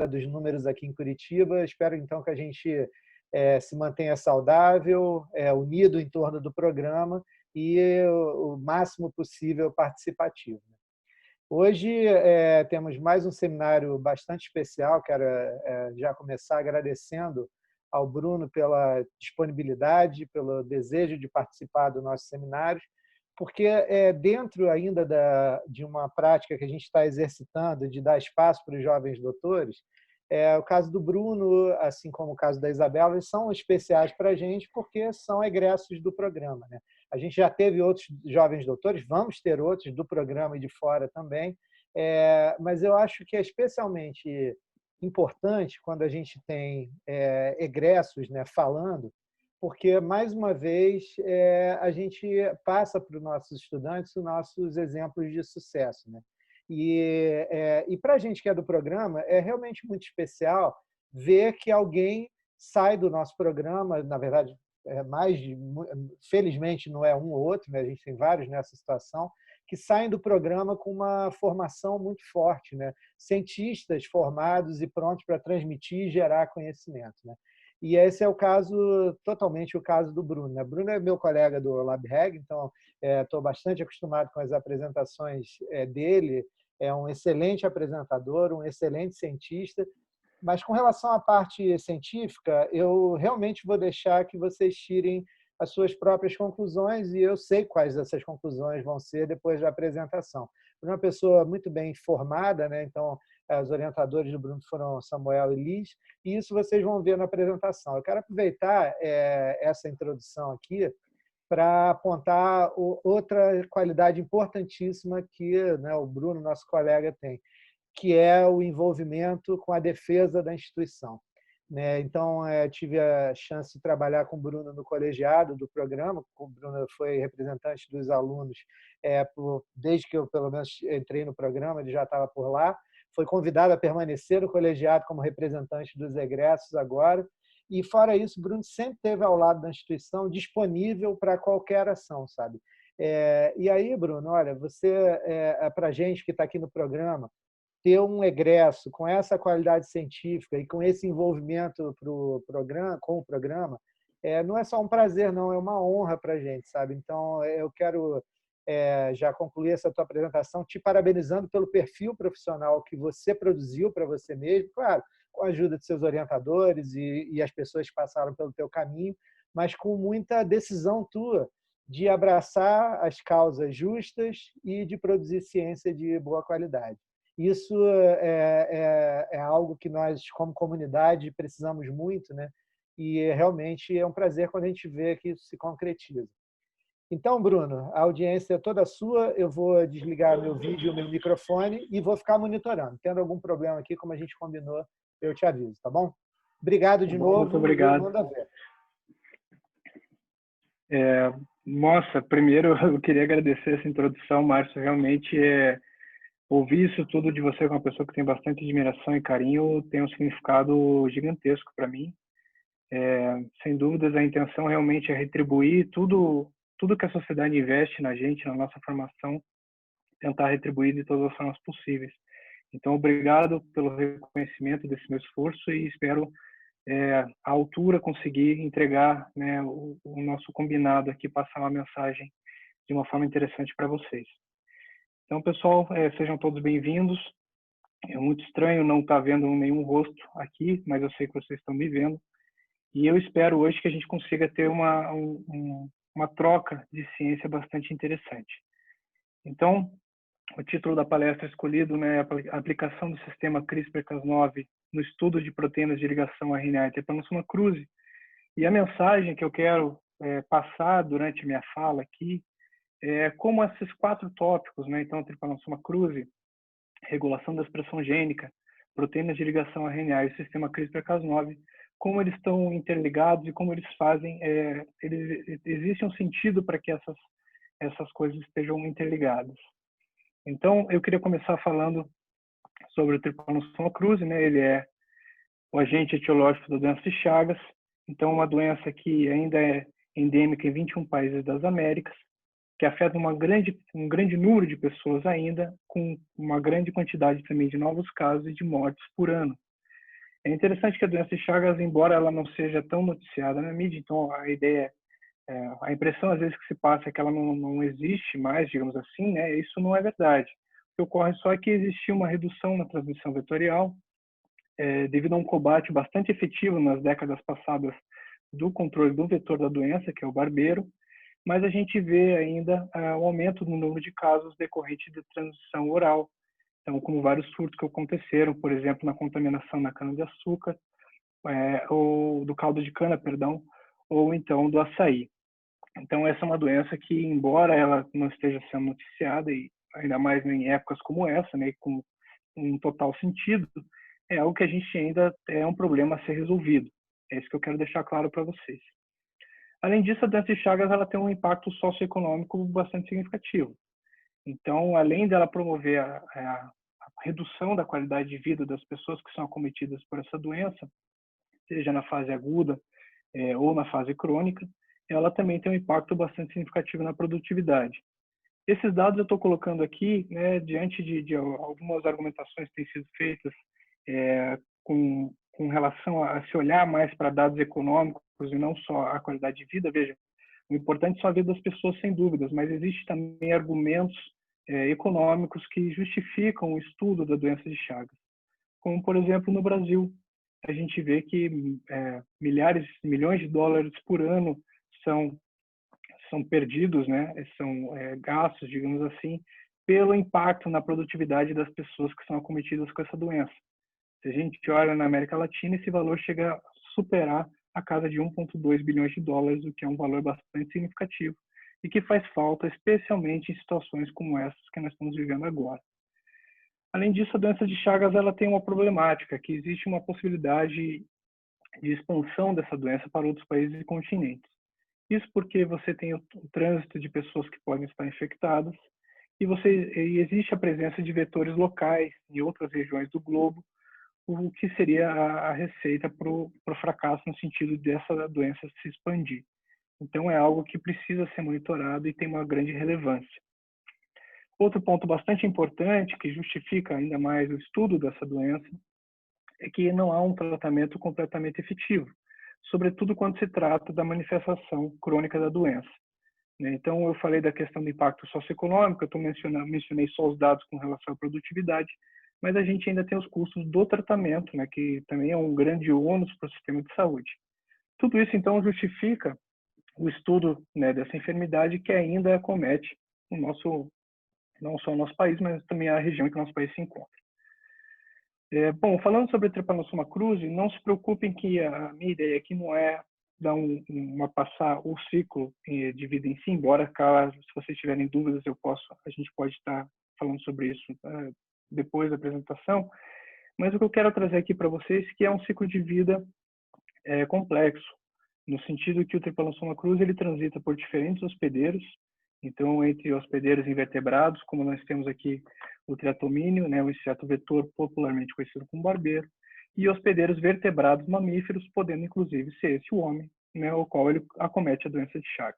dos números aqui em Curitiba. Espero, então, que a gente se mantenha saudável, unido em torno do programa e o máximo possível participativo. Hoje temos mais um seminário bastante especial. Quero já começar agradecendo ao Bruno pela disponibilidade, pelo desejo de participar do nosso seminário, porque dentro ainda de uma prática que a gente está exercitando, de dar espaço para os jovens doutores, o caso do Bruno, assim como o caso da Isabela, eles são especiais para a gente porque são egressos do programa, né? A gente já teve outros jovens doutores, vamos ter outros do programa e de fora também, mas eu acho que é especialmente importante quando a gente tem egressos, né, falando, porque, mais uma vez, a gente passa para os nossos estudantes os nossos exemplos de sucesso, né? E para a gente que é do programa, é realmente muito especial ver que alguém sai do nosso programa, na verdade, felizmente não é um ou outro, né? A gente tem vários nessa situação, que saem do programa com uma formação muito forte, né? Cientistas formados e prontos para transmitir e gerar conhecimento, né? E esse é o caso, totalmente o caso do Bruno, né? Bruno é meu colega do LabReg, então estou bastante acostumado com as apresentações dele. É um excelente apresentador, um excelente cientista, mas com relação à parte científica, eu realmente vou deixar que vocês tirem as suas próprias conclusões, e eu sei quais essas conclusões vão ser depois da apresentação. Bruno é uma pessoa muito bem formada, né? Então, os orientadores do Bruno foram Samuel e Liz, e isso vocês vão ver na apresentação. Eu quero aproveitar essa introdução aqui para apontar outra qualidade importantíssima que, né, o Bruno, nosso colega, tem, que é o envolvimento com a defesa da instituição. Então, tive a chance de trabalhar com o Bruno no colegiado do programa. O Bruno foi representante dos alunos desde que eu, pelo menos, entrei no programa, ele já estava por lá. Foi convidado a permanecer no colegiado como representante dos egressos agora. E, fora isso, o Bruno sempre esteve ao lado da instituição, disponível para qualquer ação, sabe? E aí, Bruno, olha, você, para a gente que está aqui no programa, ter um egresso com essa qualidade científica e com esse envolvimento com o programa, não é só um prazer, não, é uma honra para a gente, sabe? Então, eu quero já concluir essa tua apresentação te parabenizando pelo perfil profissional que você produziu para você mesmo, claro, com a ajuda de seus orientadores e as pessoas que passaram pelo teu caminho, mas com muita decisão tua de abraçar as causas justas e de produzir ciência de boa qualidade. Isso é algo que nós, como comunidade, precisamos muito, né? E realmente é um prazer quando a gente vê que isso se concretiza. Então, Bruno, a audiência é toda sua. Eu vou desligar meu vídeo e o meu microfone e vou ficar monitorando. Tendo algum problema aqui, como a gente combinou, eu te aviso, tá bom? Obrigado de novo. Muito obrigado. Manda ver. Nossa, primeiro eu queria agradecer essa introdução, Márcio. Realmente ouvir isso tudo de você com uma pessoa que tem bastante admiração e carinho tem um significado gigantesco para mim. Sem dúvidas, a intenção realmente é retribuir tudo que a sociedade investe na gente, na nossa formação, tentar retribuir de todas as formas possíveis. Então, obrigado pelo reconhecimento desse meu esforço e espero, à altura, conseguir entregar, né, o nosso combinado aqui, passar uma mensagem de uma forma interessante para vocês. Então, pessoal, sejam todos bem-vindos. É muito estranho não estar vendo nenhum rosto aqui, mas eu sei que vocês estão me vendo. E eu espero hoje que a gente consiga ter uma troca de ciência bastante interessante. Então, o título da palestra escolhido, né, é a aplicação do sistema CRISPR-Cas9 no estudo de proteínas de ligação RNA e Trypanosoma cruzi. E a mensagem que eu quero passar durante a minha fala aqui é como esses 4 tópicos, né, então, Trypanosoma cruzi, regulação da expressão gênica, proteínas de ligação RNA e o sistema CRISPR-Cas9, como eles estão interligados e como eles fazem, existe um sentido para que essas coisas estejam interligadas. Então, eu queria começar falando sobre o Trypanosoma cruzi, né? Ele é o agente etiológico da doença de Chagas, então uma doença que ainda é endêmica em 21 países das Américas, que afeta um grande número de pessoas ainda, com uma grande quantidade também de novos casos e de mortes por ano. É interessante que a doença de Chagas, embora ela não seja tão noticiada na mídia, então a ideia, a impressão às vezes que se passa é que ela não existe mais, digamos assim, né? Isso não é verdade. O que ocorre só é que existiu uma redução na transmissão vetorial, devido a um combate bastante efetivo nas décadas passadas do controle do vetor da doença, que é o barbeiro, mas a gente vê ainda o aumento no número de casos decorrentes de transmissão oral. Então, como vários surtos que aconteceram, por exemplo, na contaminação na cana-de-açúcar, ou do caldo de cana, perdão, ou então do açaí. Então, essa é uma doença que, embora ela não esteja sendo noticiada, e ainda mais em épocas como essa, né, com um total sentido, é algo que a gente ainda é um problema a ser resolvido. É isso que eu quero deixar claro para vocês. Além disso, a doença de Chagas ela tem um impacto socioeconômico bastante significativo. Então, além dela promover a redução da qualidade de vida das pessoas que são acometidas por essa doença, seja na fase aguda ou na fase crônica, ela também tem um impacto bastante significativo na produtividade. Esses dados eu estou colocando aqui, né, diante de algumas argumentações que têm sido feitas com relação a se olhar mais para dados econômicos e não só a qualidade de vida. Veja, o importante são a vida das pessoas, sem dúvidas, mas existem também argumentos econômicos que justificam o estudo da doença de Chagas. Como, por exemplo, no Brasil, a gente vê que milhões de dólares por ano são perdidos, né? São gastos, digamos assim, pelo impacto na produtividade das pessoas que são acometidas com essa doença. Se a gente olha na América Latina, esse valor chega a superar a casa de 1,2 bilhões de dólares, o que é um valor bastante significativo e que faz falta, especialmente em situações como essas que nós estamos vivendo agora. Além disso, a doença de Chagas ela tem uma problemática, que existe uma possibilidade de expansão dessa doença para outros países e continentes. Isso porque você tem o trânsito de pessoas que podem estar infectadas e existe a presença de vetores locais em outras regiões do globo, o que seria a receita para o fracasso no sentido dessa doença se expandir. Então, é algo que precisa ser monitorado e tem uma grande relevância. Outro ponto bastante importante, que justifica ainda mais o estudo dessa doença, é que não há um tratamento completamente efetivo, sobretudo quando se trata da manifestação crônica da doença. Então, eu falei da questão do impacto socioeconômico, eu mencionei só os dados com relação à produtividade, mas a gente ainda tem os custos do tratamento, né, que também é um grande ônus para o sistema de saúde. Tudo isso, então, justifica o estudo, né, dessa enfermidade que ainda acomete não só o nosso país, mas também a região em que o nosso país se encontra. Bom, falando sobre a Trypanosoma cruzi, não se preocupem que a minha ideia aqui não é dar passar o ciclo de vida em si, embora, caso, se vocês tiverem dúvidas, a gente pode estar falando sobre isso depois da apresentação, mas o que eu quero trazer aqui para vocês que é um ciclo de vida complexo, no sentido que o Trypanosoma cruzi ele transita por diferentes hospedeiros. Então, entre hospedeiros invertebrados, como nós temos aqui o triatomínio, né, o inseto vetor popularmente conhecido como barbeiro, e hospedeiros vertebrados mamíferos, podendo inclusive ser esse o homem, né, o qual ele acomete a doença de Chagas.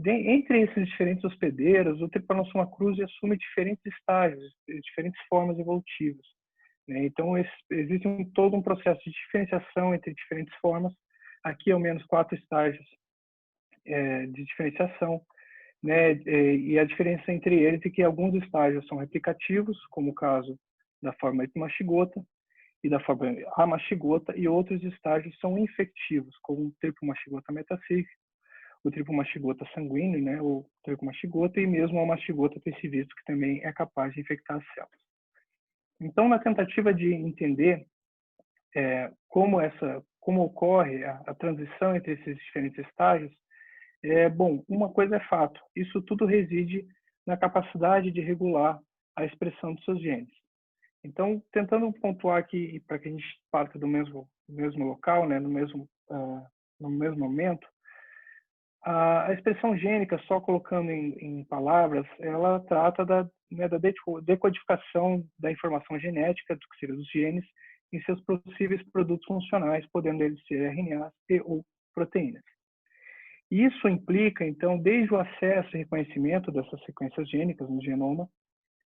Entre esses diferentes hospedeiros, o Trypanosoma cruzi assume diferentes estágios, diferentes formas evolutivas. Né? Então, existe todo um processo de diferenciação entre diferentes formas. Aqui, ao menos 4 estágios de diferenciação. Né? E a diferença entre eles é que alguns estágios são replicativos, como o caso da forma epimastigota e da forma amastigota, e outros estágios são infectivos, como o tripomastigota metacíclico, o tripomastigota sanguíneo, né, o tripomastigota, e mesmo a mastigota tem se visto que também é capaz de infectar as células. Então, na tentativa de entender como ocorre a transição entre esses diferentes estágios, bom, uma coisa é fato, isso tudo reside na capacidade de regular a expressão dos seus genes. Então, tentando pontuar aqui, para que a gente parta do mesmo local, né, no mesmo momento, a expressão gênica, só colocando em palavras, ela trata da decodificação da informação genética, do que seriam os genes, em seus possíveis produtos funcionais, podendo eles ser RNAs e ou proteínas. Isso implica, então, desde o acesso e reconhecimento dessas sequências gênicas no genoma,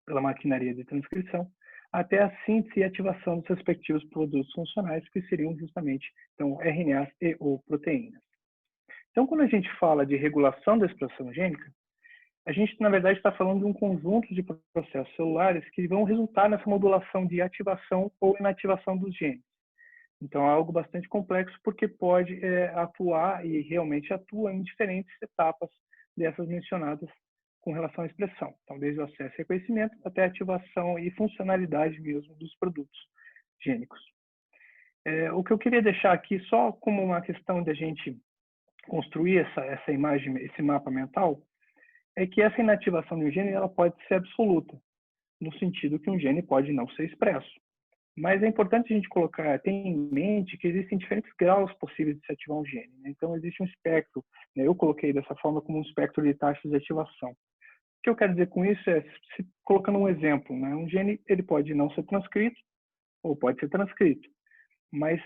pela maquinaria de transcrição, até a síntese e ativação dos respectivos produtos funcionais, que seriam justamente então, RNAs e ou proteínas. Então, quando a gente fala de regulação da expressão gênica, a gente, na verdade, está falando de um conjunto de processos celulares que vão resultar nessa modulação de ativação ou inativação dos genes. Então, é algo bastante complexo porque pode atuar e realmente atua em diferentes etapas dessas mencionadas com relação à expressão. Então, desde o acesso e reconhecimento até a ativação e funcionalidade mesmo dos produtos gênicos. O que eu queria deixar aqui, só como uma questão de a gente construir essa imagem, esse mapa mental, é que essa inativação de um gene ela pode ser absoluta, no sentido que um gene pode não ser expresso. Mas é importante a gente ter em mente que existem diferentes graus possíveis de se ativar um gene. Né? Então, existe um espectro, né? Eu coloquei dessa forma como um espectro de taxas de ativação. O que eu quero dizer com isso é, colocando um exemplo, né? Um gene ele pode não ser transcrito ou pode ser transcrito, mas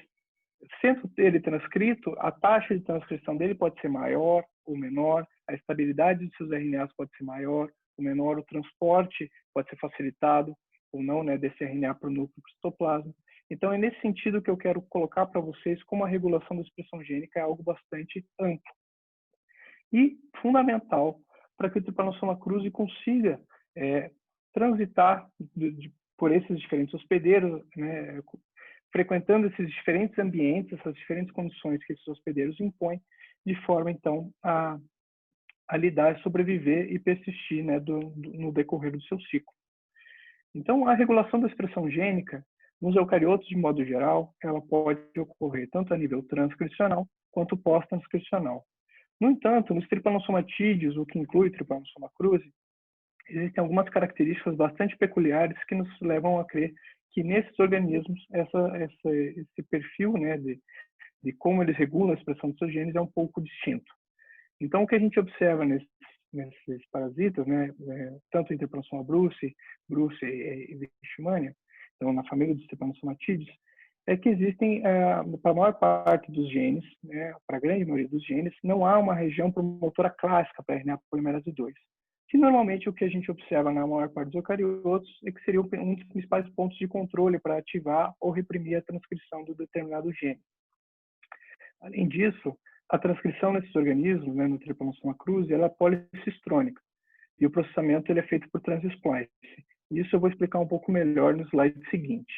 sendo ele transcrito, a taxa de transcrição dele pode ser maior ou menor, a estabilidade de seus RNAs pode ser maior ou menor, o transporte pode ser facilitado ou não, né, desse RNA para o núcleo do citoplasma. Então, é nesse sentido que eu quero colocar para vocês como a regulação da expressão gênica é algo bastante amplo e fundamental para que o Trypanosoma cruzi consiga transitar por esses diferentes hospedeiros, né, frequentando esses diferentes ambientes, essas diferentes condições que esses hospedeiros impõem, de forma, então, a lidar, sobreviver e persistir, né, no decorrer do seu ciclo. Então, a regulação da expressão gênica, nos eucariotos, de modo geral, ela pode ocorrer tanto a nível transcricional quanto pós-transcricional. No entanto, nos trypanosomatídeos, o que inclui Trypanosoma cruzi, existem algumas características bastante peculiares que nos levam a crer que nesses organismos esse perfil, né, de como eles regulam a expressão dos seus genes é um pouco distinto. Então, o que a gente observa nesses parasitas, né, tanto em Trypanosoma brucei e leishmania, então na família dos trypanosomatídeos, é que existem, para a maior parte dos genes, né, para a grande maioria dos genes, não há uma região promotora clássica para RNA polimerase 2. Que normalmente o que a gente observa na maior parte dos eucariotos é que seria um dos principais pontos de controle para ativar ou reprimir a transcrição do determinado gene. Além disso, a transcrição nesses organismos, né, no Trypanosoma cruzi, ela é policistrônica e o processamento ele é feito por transsplice. Isso eu vou explicar um pouco melhor no slide seguinte.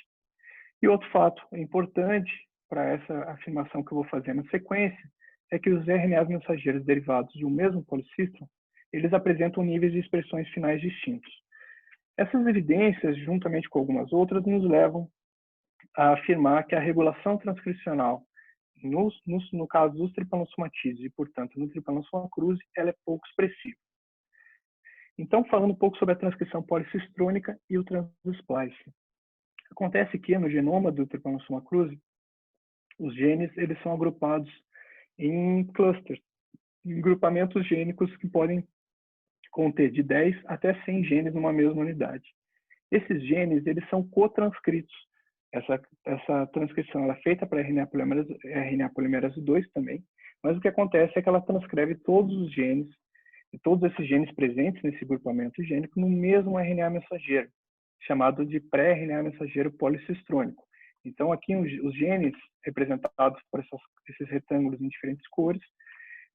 E outro fato importante para essa afirmação que eu vou fazer na sequência é que os RNAs mensageiros derivados de um mesmo policistron eles apresentam níveis de expressões finais distintos. Essas evidências, juntamente com algumas outras, nos levam a afirmar que a regulação transcricional, no caso dos trypanosomatídeos e, portanto, no Trypanosoma cruzi, ela é pouco expressiva. Então, falando um pouco sobre a transcrição policistrônica e o transsplice. Acontece que, no genoma do Trypanosoma cruzi, os genes eles são agrupados em clusters, em grupamentos gênicos que podem conter de 10 até 100 genes numa mesma unidade. Esses genes eles são cotranscritos. Essa transcrição ela é feita para RNA polimerase 2 também, mas o que acontece é que ela transcreve todos os genes, e todos esses genes presentes nesse grupamento gênico, no mesmo RNA mensageiro, chamado de pré-RNA mensageiro policistrônico. Então, aqui os genes representados por esses retângulos em diferentes cores,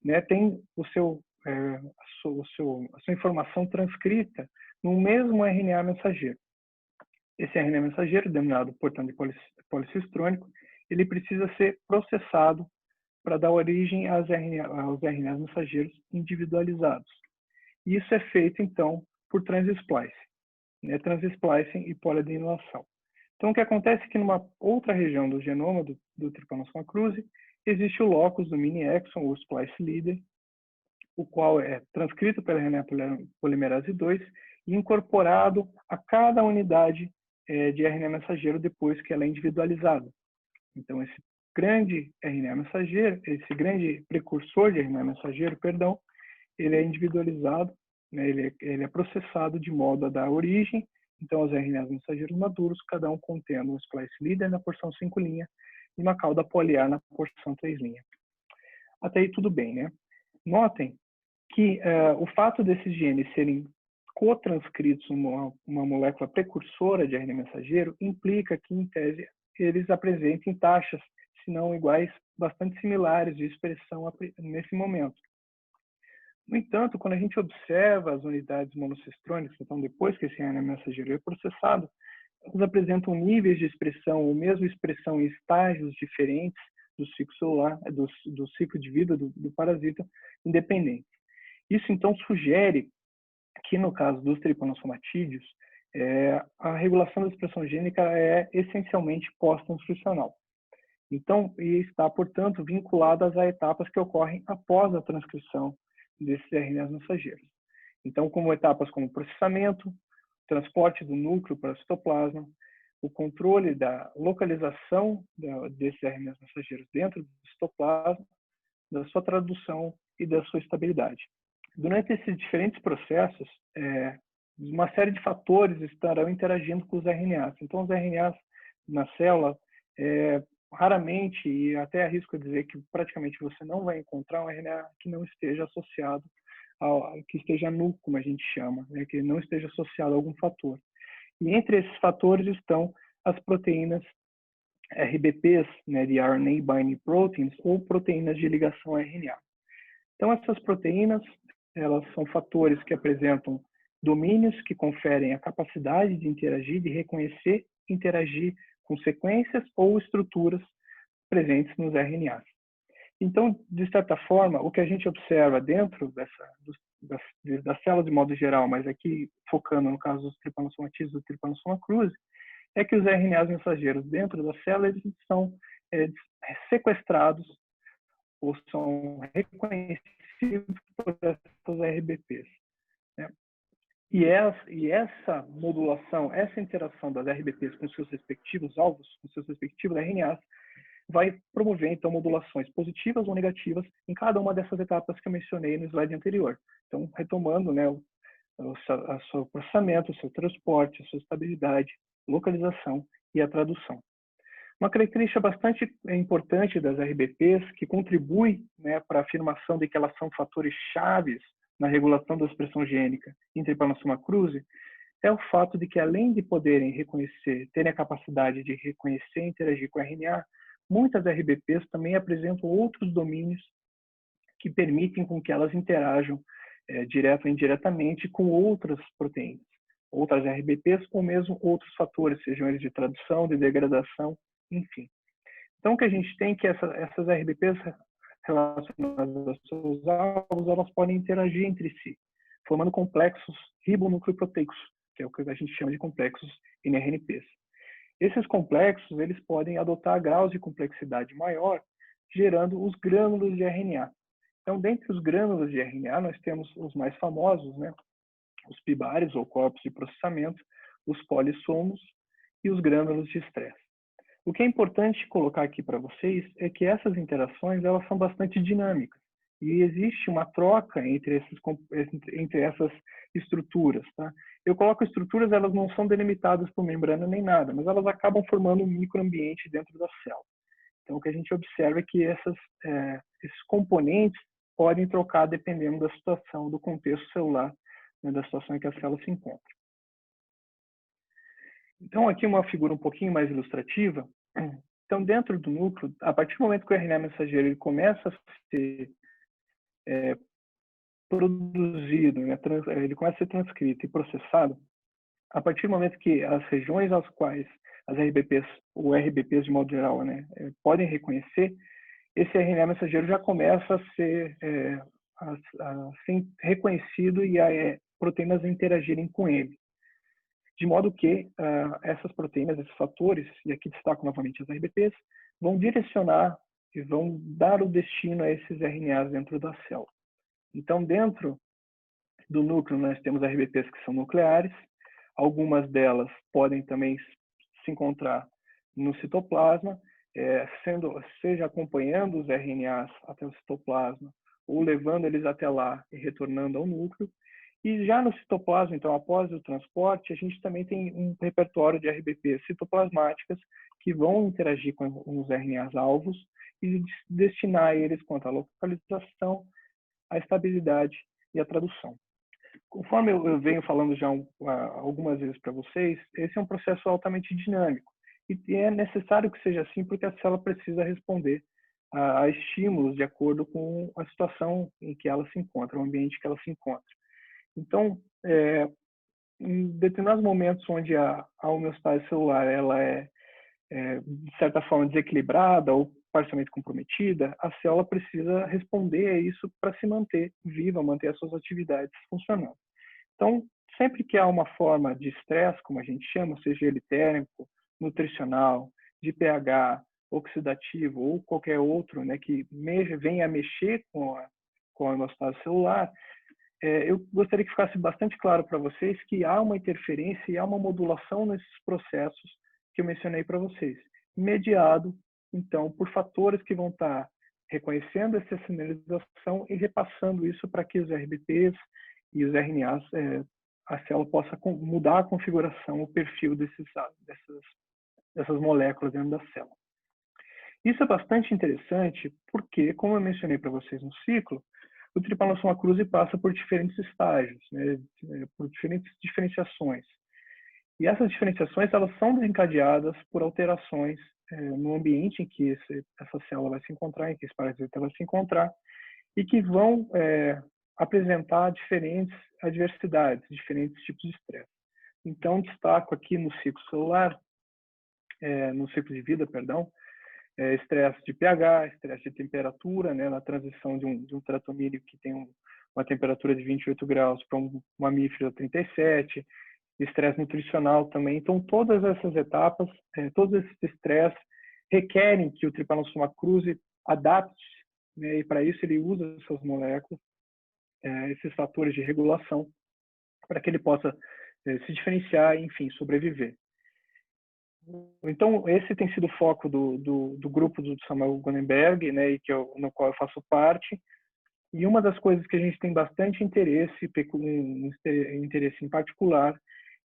né, tem a sua informação transcrita no mesmo RNA mensageiro. Esse RNA mensageiro, denominado, portanto, de policistrônico, ele precisa ser processado para dar origem aos RNAs mensageiros individualizados. E isso é feito, então, por transsplice, né, transsplicing e poliadenylação. Então, o que acontece é que numa outra região do genoma do Trypanosoma cruzi, existe o locus do mini-exon, ou splice leader, o qual é transcrito pela RNA polimerase 2 e incorporado a cada unidade de RNA mensageiro depois que ela é individualizada. Então, esse grande RNA mensageiro, esse grande precursor de RNA mensageiro, perdão, ele é individualizado, né, ele é processado de modo a dar origem, então, aos RNAs mensageiros maduros, cada um contendo um splice leader na porção 5' e uma cauda poliar na porção 3'. Até aí tudo bem, né? Notem que o fato desses genes serem cotranscritos, uma molécula precursora de RNA mensageiro, implica que, em tese, eles apresentem taxas, se não iguais, bastante similares de expressão nesse momento. No entanto, quando a gente observa as unidades monocestrônicas, então depois que esse RNA mensageiro é processado, elas apresentam níveis de expressão, ou mesmo expressão em estágios diferentes do ciclo celular, do ciclo de vida do parasita independente. Isso, então, sugere que, no caso dos tripanosomatídeos, a regulação da expressão gênica é essencialmente pós-transcricional. Então, e está, portanto, vinculada às etapas que ocorrem após a transcrição desses RNAs mensageiros. Então, como etapas como processamento, transporte do núcleo para o citoplasma, o controle da localização desses RNAs mensageiros dentro do citoplasma, da sua tradução e da sua estabilidade. Durante esses diferentes processos, uma série de fatores estarão interagindo com os RNAs. Então, os RNAs na célula, raramente, e até arrisco dizer que praticamente você não vai encontrar um RNA que não esteja associado, que esteja nulo, como a gente chama, né, que não esteja associado a algum fator. E entre esses fatores estão as proteínas RBPs, né, de RNA Binding Proteins, ou proteínas de ligação a RNA. Então, essas proteínas, elas são fatores que apresentam domínios que conferem a capacidade de interagir, de reconhecer, interagir com sequências ou estruturas presentes nos RNAs. Então, de certa forma, o que a gente observa dentro das células de modo geral, mas aqui focando no caso dos tripanosomatídeos do Trypanosoma cruzi, é que os RNAs mensageiros dentro da célula eles são sequestrados ou são reconhecidos por essas RBPs. Né? E essa modulação, essa interação das RBPs com seus respectivos alvos, com seus respectivos RNAs, vai promover, então, modulações positivas ou negativas em cada uma dessas etapas que eu mencionei no slide anterior. Então, retomando, né, o seu processamento, o seu transporte, a sua estabilidade, localização e a tradução. Uma característica bastante importante das RBPs, que contribui, né, para a afirmação de que elas são fatores chaves na regulação da expressão gênica em Trypanosoma cruzi, é o fato de que, além de poderem reconhecer, terem a capacidade de reconhecer e interagir com o RNA, muitas RBPs também apresentam outros domínios que permitem com que elas interajam direto ou indiretamente com outras proteínas, outras RBPs ou mesmo outros fatores, sejam eles de tradução, de degradação, enfim. Então, o que a gente tem é que essas RBPs relacionadas aos seus alvos, elas podem interagir entre si, formando complexos ribonucleoproteicos, que é o que a gente chama de complexos NRNPs. Esses complexos, eles podem adotar graus de complexidade maior, gerando os grânulos de RNA. Então, dentre os grânulos de RNA, nós temos os mais famosos, né? Os pibares, ou corpos de processamento, os polissomos e os grânulos de estresse. O que é importante colocar aqui para vocês é que essas interações elas são bastante dinâmicas e existe uma troca entre essas estruturas. Tá? Eu coloco estruturas, elas não são delimitadas por membrana nem nada, mas elas acabam formando um microambiente dentro da célula. Então, o que a gente observa é que esses componentes podem trocar dependendo da situação, do contexto celular, né, da situação em que a célula se encontra. Então, aqui uma figura um pouquinho mais ilustrativa. Então, dentro do núcleo, a partir do momento que o RNA mensageiro ele começa a ser produzido, né, ele começa a ser transcrito e processado, a partir do momento que as regiões às quais as RBPs, ou RBPs de modo geral, né, podem reconhecer, esse RNA mensageiro já começa a ser reconhecido e proteínas interagirem com ele. De modo que essas proteínas, esses fatores, e aqui destaco novamente as RBPs, vão direcionar e vão dar o destino a esses RNAs dentro da célula. Então, dentro do núcleo, nós temos RBPs que são nucleares, algumas delas podem também se encontrar no citoplasma, seja acompanhando os RNAs até o citoplasma, ou levando eles até lá e retornando ao núcleo. E já no citoplasma, então, após o transporte, a gente também tem um repertório de RBPs citoplasmáticas que vão interagir com os RNAs alvos e destinar eles quanto à localização, a estabilidade e a tradução. conforme eu venho falando já algumas vezes para vocês, esse é um processo altamente dinâmico. E é necessário que seja assim porque a célula precisa responder a estímulos de acordo com a situação em que ela se encontra, o ambiente que ela se encontra. Então, em determinados momentos onde a homeostase celular ela de certa forma, desequilibrada ou parcialmente comprometida, a célula precisa responder a isso para se manter viva, manter as suas atividades funcionando. Então, sempre que há uma forma de estresse, como a gente chama, seja ele térmico, nutricional, de pH, oxidativo ou qualquer outro, né, que venha a mexer com a hemostasia celular, eu gostaria que ficasse bastante claro para vocês que há uma interferência e há uma modulação nesses processos que eu mencionei para vocês, mediado, então, por fatores que vão estar reconhecendo essa sinalização e repassando isso para que os RBPs e os RNAs, a célula possa mudar a configuração, o perfil dessas moléculas dentro da célula. Isso é bastante interessante porque, como eu mencionei para vocês no ciclo, o tripanossoma cruzi passa por diferentes estágios, né, por diferentes diferenciações. E essas diferenciações elas são desencadeadas por alterações no ambiente em que essa célula vai se encontrar, em que esse parasita vai se encontrar, e que vão apresentar diferentes adversidades, diferentes tipos de estresse. Então, destaco aqui no ciclo celular, no ciclo de vida, perdão, estresse de pH, estresse de temperatura, né, na transição de um tratomínico que tem uma temperatura de 28 graus para um mamífero a 37, estresse nutricional também. Então, todas essas etapas, todos esses estresses requerem que o Trypanosoma cruzi adapte, né, e para isso ele usa essas moléculas, esses fatores de regulação, para que ele possa se diferenciar e, enfim, sobreviver. Então, esse tem sido o foco do grupo do Samuel Gonenberg, né, no qual eu faço parte. E uma das coisas que a gente tem bastante interesse em particular,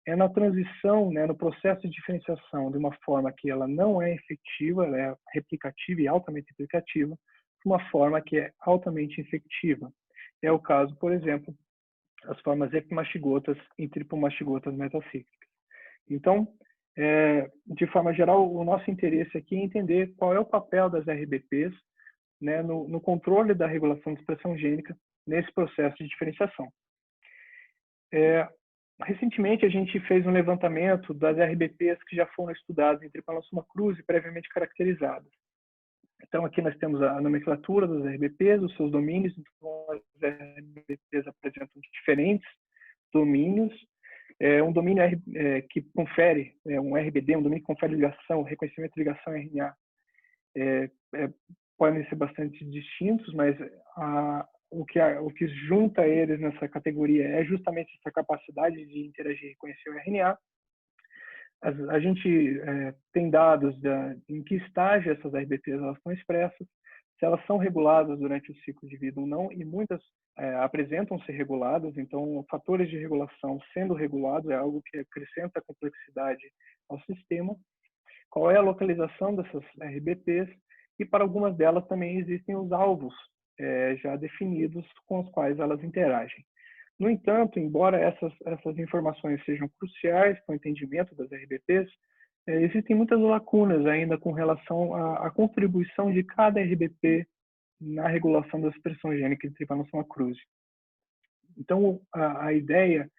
é na transição, né, no processo de diferenciação de uma forma que ela não é efetiva, ela é replicativa e altamente replicativa, de uma forma que é altamente efetiva. É o caso, por exemplo, das formas epimastigotas e tripomastigotas metacíclicas. Então, de forma geral, o nosso interesse aqui é entender qual é o papel das RBPs, né, no controle da regulação de expressão gênica nesse processo de diferenciação. Recentemente, a gente fez um levantamento das RBPs que já foram estudadas em Trypanosoma cruzi previamente caracterizadas. Então, aqui nós temos a nomenclatura das RBPs, os seus domínios. Então, as RBPs apresentam diferentes domínios. Um domínio que confere, um RBD, um domínio que confere ligação, reconhecimento de ligação RNA, podem ser bastante distintos, mas o que junta eles nessa categoria é justamente essa capacidade de interagir e reconhecer o RNA. A gente tem dados em que estágio essas RBPs elas estão expressas, se elas são reguladas durante o ciclo de vida ou não, e muitas apresentam ser reguladas. Então, fatores de regulação sendo regulados é algo que acrescenta complexidade ao sistema. Qual é a localização dessas RBPs? E para algumas delas também existem os alvos já definidos com os quais elas interagem. No entanto, embora essas informações sejam cruciais para o entendimento das RBPs, existem muitas lacunas ainda com relação à contribuição de cada RBP na regulação da expressão gênica de Trypanosoma cruzi. Então, a ideia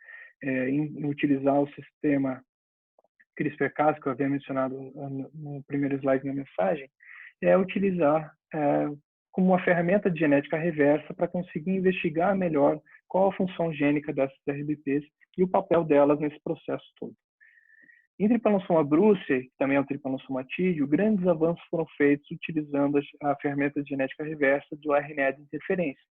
em utilizar o sistema CRISPR-Cas, que eu havia mencionado no primeiro slide da mensagem, é utilizar como uma ferramenta de genética reversa para conseguir investigar melhor qual a função gênica dessas RBPs e o papel delas nesse processo todo. Em Trypanosoma brucei, que também é o Trypanosoma tídeo, grandes avanços foram feitos utilizando a ferramenta de genética reversa do RNA de interferência.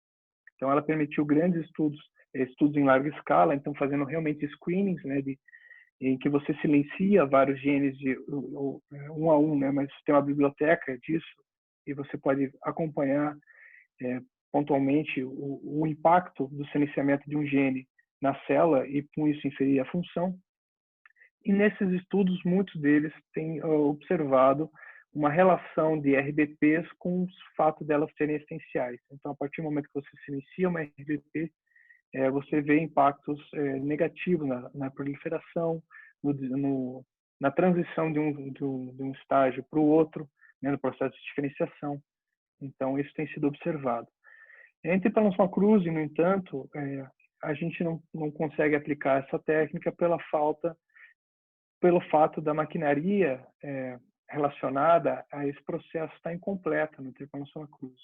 Então, ela permitiu grandes estudos em larga escala, então fazendo realmente screenings, né, em que você silencia vários genes um a um, né, mas tem uma biblioteca disso e você pode acompanhar pontualmente o impacto do silenciamento de um gene na célula e com isso inferir a função. E nesses estudos, muitos deles têm observado uma relação de RBPs com o fato delas serem essenciais. Então, a partir do momento que você silencia uma RBP, você vê impactos negativos na proliferação, na transição de um estágio para o outro, né, no processo de diferenciação. Então, isso tem sido observado. Entre Trypanosoma cruzi, no entanto, a gente não consegue aplicar essa técnica pelo fato da maquinaria relacionada a esse processo estar incompleta no Trypanosoma cruzi.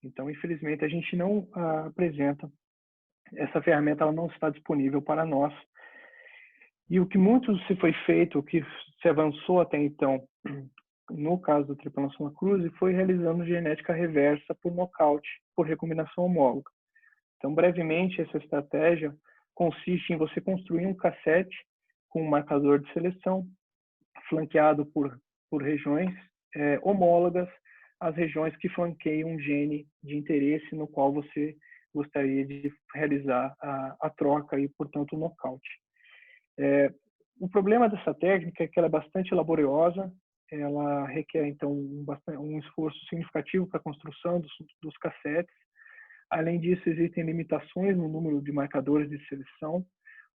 Então, infelizmente, a gente não apresenta essa ferramenta, ela não está disponível para nós. E o que muito se foi feito, o que se avançou até então, no caso do Trypanosoma cruzi, foi realizando genética reversa por nocaute, por recombinação homóloga. Então, brevemente, essa estratégia consiste em você construir um cassete com um marcador de seleção, flanqueado por regiões homólogas, as regiões que flanqueiam um gene de interesse no qual você gostaria de realizar a troca e, portanto, o nocaute. O problema dessa técnica é que ela é bastante laboriosa, ela requer, então, um esforço significativo para a construção dos cassetes. Além disso, existem limitações no número de marcadores de seleção,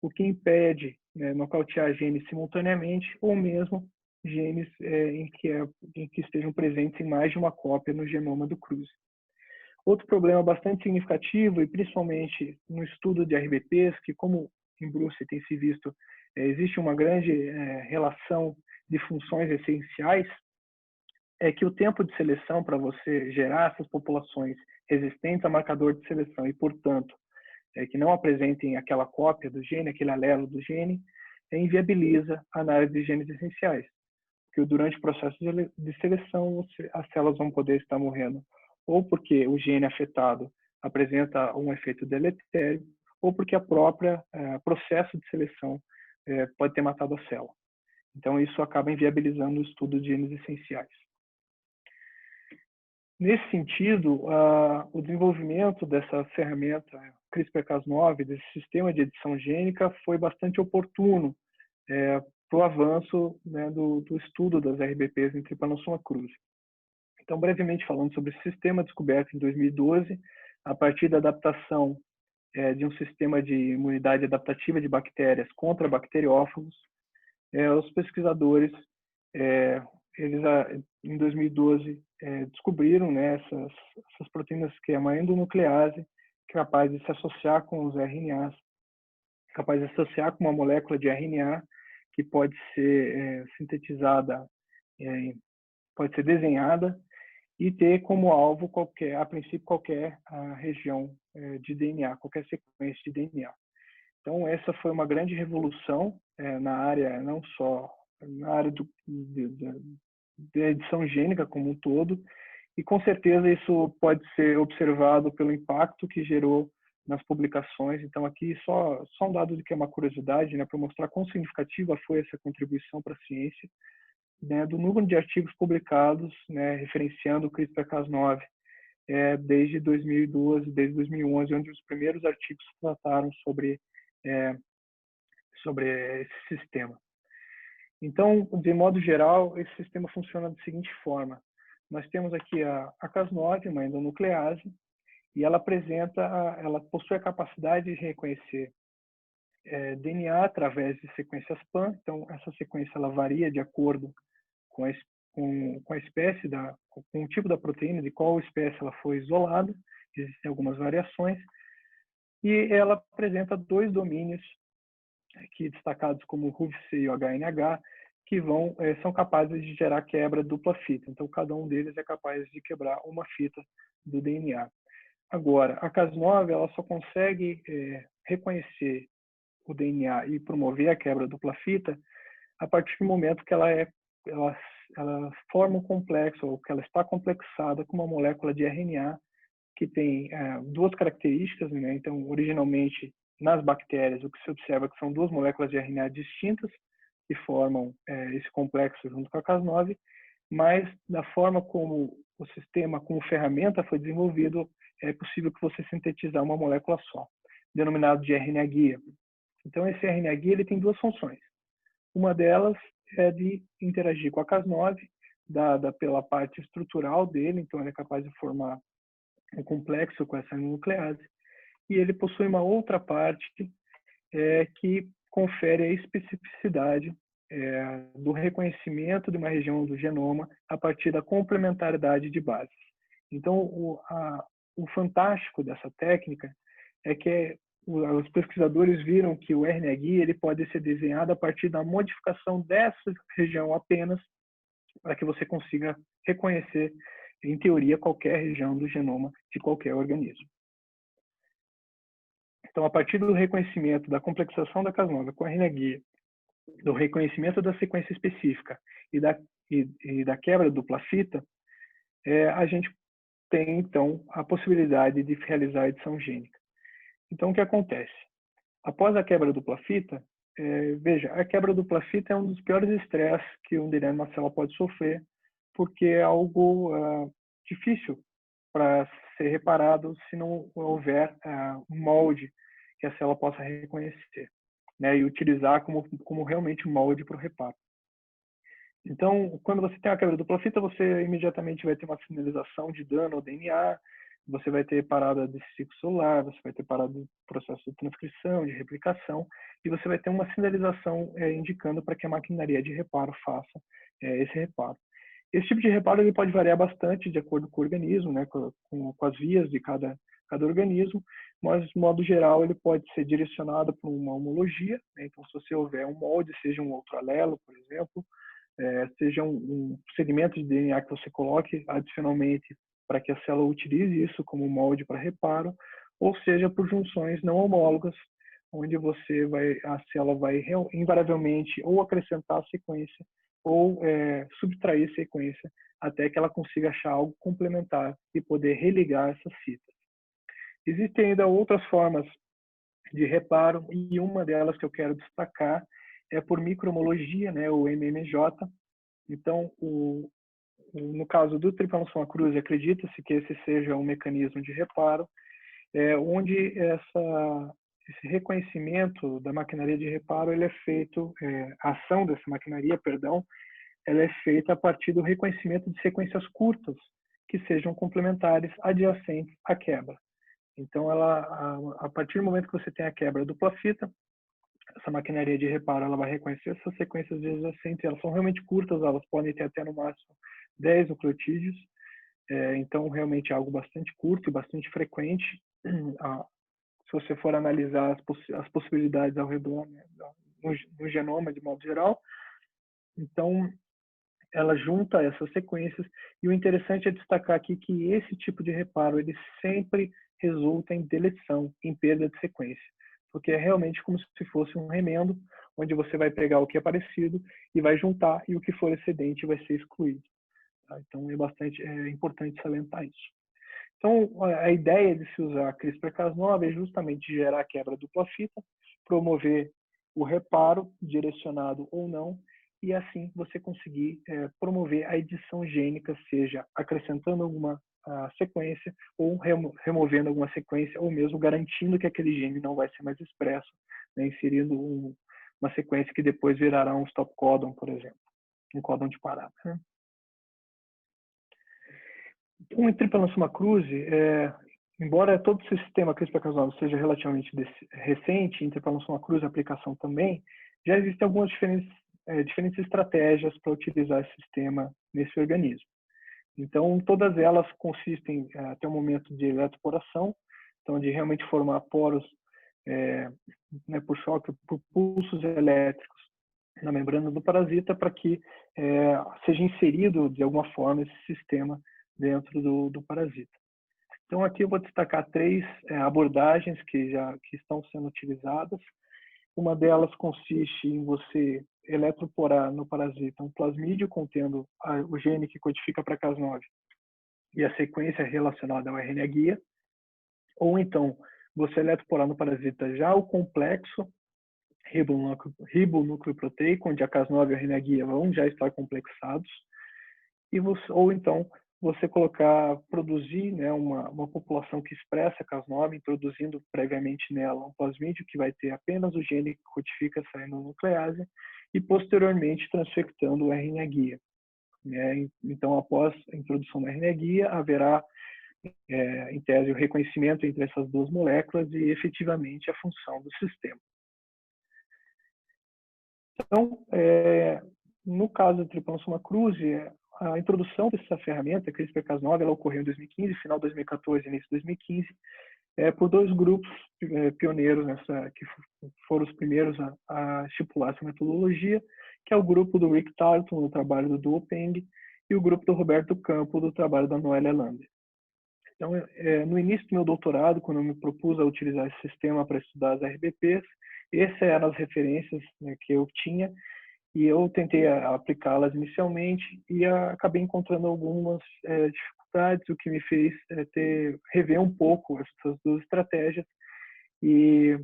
o que impede nocautear genes simultaneamente ou mesmo genes em que estejam presentes em mais de uma cópia no genoma do cruzi. Outro problema bastante significativo, e principalmente no estudo de RBPs, que como em Bruce tem se visto, existe uma grande relação de funções essenciais, é que o tempo de seleção para você gerar essas populações resistentes a marcador de seleção e, portanto, que não apresentem aquela cópia do gene, aquele alelo do gene, inviabiliza a análise de genes essenciais. Porque durante o processo de seleção, as células vão poder estar morrendo ou porque o gene afetado apresenta um efeito deletério, ou porque a própria processo de seleção pode ter matado a célula. Então, isso acaba inviabilizando o estudo de genes essenciais. Nesse sentido, o desenvolvimento dessa ferramenta CRISPR-Cas9, desse sistema de edição gênica, foi bastante oportuno para o avanço do estudo das RBPs em Trypanosoma cruzi. Então, brevemente falando sobre esse sistema descoberto em 2012, a partir da adaptação de um sistema de imunidade adaptativa de bactérias contra bacteriófagos, os pesquisadores, eles em 2012 descobriram essas proteínas que é uma endonuclease capaz de se associar com os RNAs, capaz de associar com uma molécula de RNA que pode ser sintetizada, pode ser desenhada e ter como alvo a princípio qualquer região de DNA, qualquer sequência de DNA. Então essa foi uma grande revolução na área, não só na área da edição gênica como um todo, e com certeza isso pode ser observado pelo impacto que gerou nas publicações. Então aqui só um dado de que é uma curiosidade, para mostrar quão significativa foi essa contribuição para a ciência, do número de artigos publicados, referenciando o CRISPR-Cas9 desde 2012, desde 2011, onde os primeiros artigos trataram sobre esse sistema. Então, de modo geral, esse sistema funciona da seguinte forma. Nós temos aqui a Cas9, uma endonuclease, e ela possui a capacidade de reconhecer DNA através de sequências PAN. Então, essa sequência ela varia de acordo com a espécie, com o tipo da proteína, de qual espécie ela foi isolada. Existem algumas variações. E ela apresenta dois domínios aqui destacados como o RUVC e o HNH, que são capazes de gerar quebra dupla fita. Então, cada um deles é capaz de quebrar uma fita do DNA. Agora, a Cas9 ela só consegue reconhecer o DNA e promover a quebra dupla fita a partir do momento que ela forma um complexo, ou que ela está complexada com uma molécula de RNA que tem duas características. Então, originalmente, nas bactérias, o que se observa é que são duas moléculas de RNA distintas que formam esse complexo junto com a Cas9, mas da forma como o sistema, como ferramenta foi desenvolvido, é possível que você sintetizar uma molécula só, denominado de RNA-guia. Então, esse RNA-guia ele tem duas funções. Uma delas é de interagir com a Cas9, dada pela parte estrutural dele, então ele é capaz de formar um complexo com essa nuclease. e ele possui uma outra parte que confere a especificidade do reconhecimento de uma região do genoma a partir da complementaridade de bases. Então, o fantástico dessa técnica é que os pesquisadores viram que o RNA-guia ele pode ser desenhado a partir da modificação dessa região apenas, para que você consiga reconhecer, em teoria, qualquer região do genoma de qualquer organismo. Então, a partir do reconhecimento da complexação da Cas9 com a RNA-guia, do reconhecimento da sequência específica e da quebra dupla fita, a gente tem, então, a possibilidade de realizar a edição gênica. Então, o que acontece? Após a quebra dupla fita, veja, a quebra dupla fita é um dos piores estresses que um DNA de uma célula pode sofrer, porque é algo difícil para ser reparado se não houver um molde que a célula possa reconhecer, né, e utilizar como realmente um molde para o reparo. Então, quando você tem a quebra dupla fita, você imediatamente vai ter uma sinalização de dano ao DNA, você vai ter parada de ciclo celular, você vai ter parada do processo de transcrição, de replicação, e você vai ter uma sinalização indicando para que a maquinaria de reparo faça esse reparo. Esse tipo de reparo ele pode variar bastante de acordo com o organismo, né, com as vias de cada organismo, mas, de modo geral, ele pode ser direcionado para uma homologia, né? Então, se você houver um molde, seja um outro alelo, por exemplo, seja um segmento de DNA que você coloque adicionalmente para que a célula utilize isso como molde para reparo, ou seja, por junções não homólogas, onde a célula vai invariavelmente ou acrescentar a sequência ou subtrair a sequência até que ela consiga achar algo complementar e poder religar essas fitas. Existem ainda outras formas de reparo e uma delas que eu quero destacar é por microhomologia, né, o MMJ. Então, no caso do tripanossoma cruzi, acredita-se que esse seja um mecanismo de reparo, onde esse reconhecimento da maquinaria de reparo ele é feito, a ação dessa maquinaria, perdão, ela é feita a partir do reconhecimento de sequências curtas que sejam complementares adjacentes à quebra. Então, a partir do momento que você tem a quebra dupla fita, essa maquinaria de reparo ela vai reconhecer essas sequências adjacentes, elas são realmente curtas, elas podem ter até no máximo 10 nucleotídeos, então realmente é algo bastante curto e bastante frequente. Se você for analisar as possibilidades ao redor, né, no genoma de modo geral, então ela junta essas sequências e o interessante é destacar aqui que esse tipo de reparo ele sempre resulta em deleção, em perda de sequência, porque é realmente como se fosse um remendo, onde você vai pegar o que é parecido e vai juntar, e o que for excedente vai ser excluído. Tá? Então, é importante salientar isso. Então, a ideia de se usar CRISPR-Cas9 é justamente gerar a quebra dupla fita, promover o reparo, direcionado ou não, e assim você conseguir promover a edição gênica, seja acrescentando alguma sequência ou removendo alguma sequência, ou mesmo garantindo que aquele gene não vai ser mais expresso, né, inserindo uma sequência que depois virará um stop codon, por exemplo, um códon de parada. Né? Então, em tripanossoma cruzi, embora todo o sistema CRISPR-Cas9 seja relativamente recente, em tripanossoma cruzi a aplicação também, já existem algumas diferentes estratégias para utilizar esse sistema nesse organismo. Então, todas elas consistem até o momento de eletroporação, então de realmente formar poros né, por choque, por pulsos elétricos na membrana do parasita para que seja inserido de alguma forma esse sistema dentro do parasita. Então, aqui eu vou destacar 3 abordagens que estão sendo utilizadas. Uma delas consiste em você eletroporar no parasita um plasmídio contendo o gene que codifica para Cas9 e a sequência relacionada ao RNA-guia, ou então você eletroporar no parasita já o complexo ribonucleoproteico, onde a Cas9 e o RNA-guia vão já estar complexados, ou então você produzir, né, uma população que expressa a Cas9, introduzindo previamente nela um plasmídio que vai ter apenas o gene que codifica essa nuclease e posteriormente transfectando o RNA-guia. Né? Então, após a introdução do RNA-guia, haverá em tese, o reconhecimento entre essas duas moléculas e efetivamente a função do sistema. Então, no caso da Trypanosoma cruzi, a introdução dessa ferramenta, CRISPR-Cas9, ela ocorreu em 2015, final de 2014, início de 2015, por dois grupos pioneiros que foram os primeiros a estipular essa metodologia, que é o grupo do Rick Tarleton, do trabalho do Duo Peng, e o grupo do Roberto Campo, do trabalho da Noelia Lander. Então, no início do meu doutorado, quando eu me propus a utilizar esse sistema para estudar as RBPs, essas eram as referências, né, que eu tinha, e eu tentei aplicá-las inicialmente e acabei encontrando algumas dificuldades, o que me fez rever um pouco essas duas estratégias. E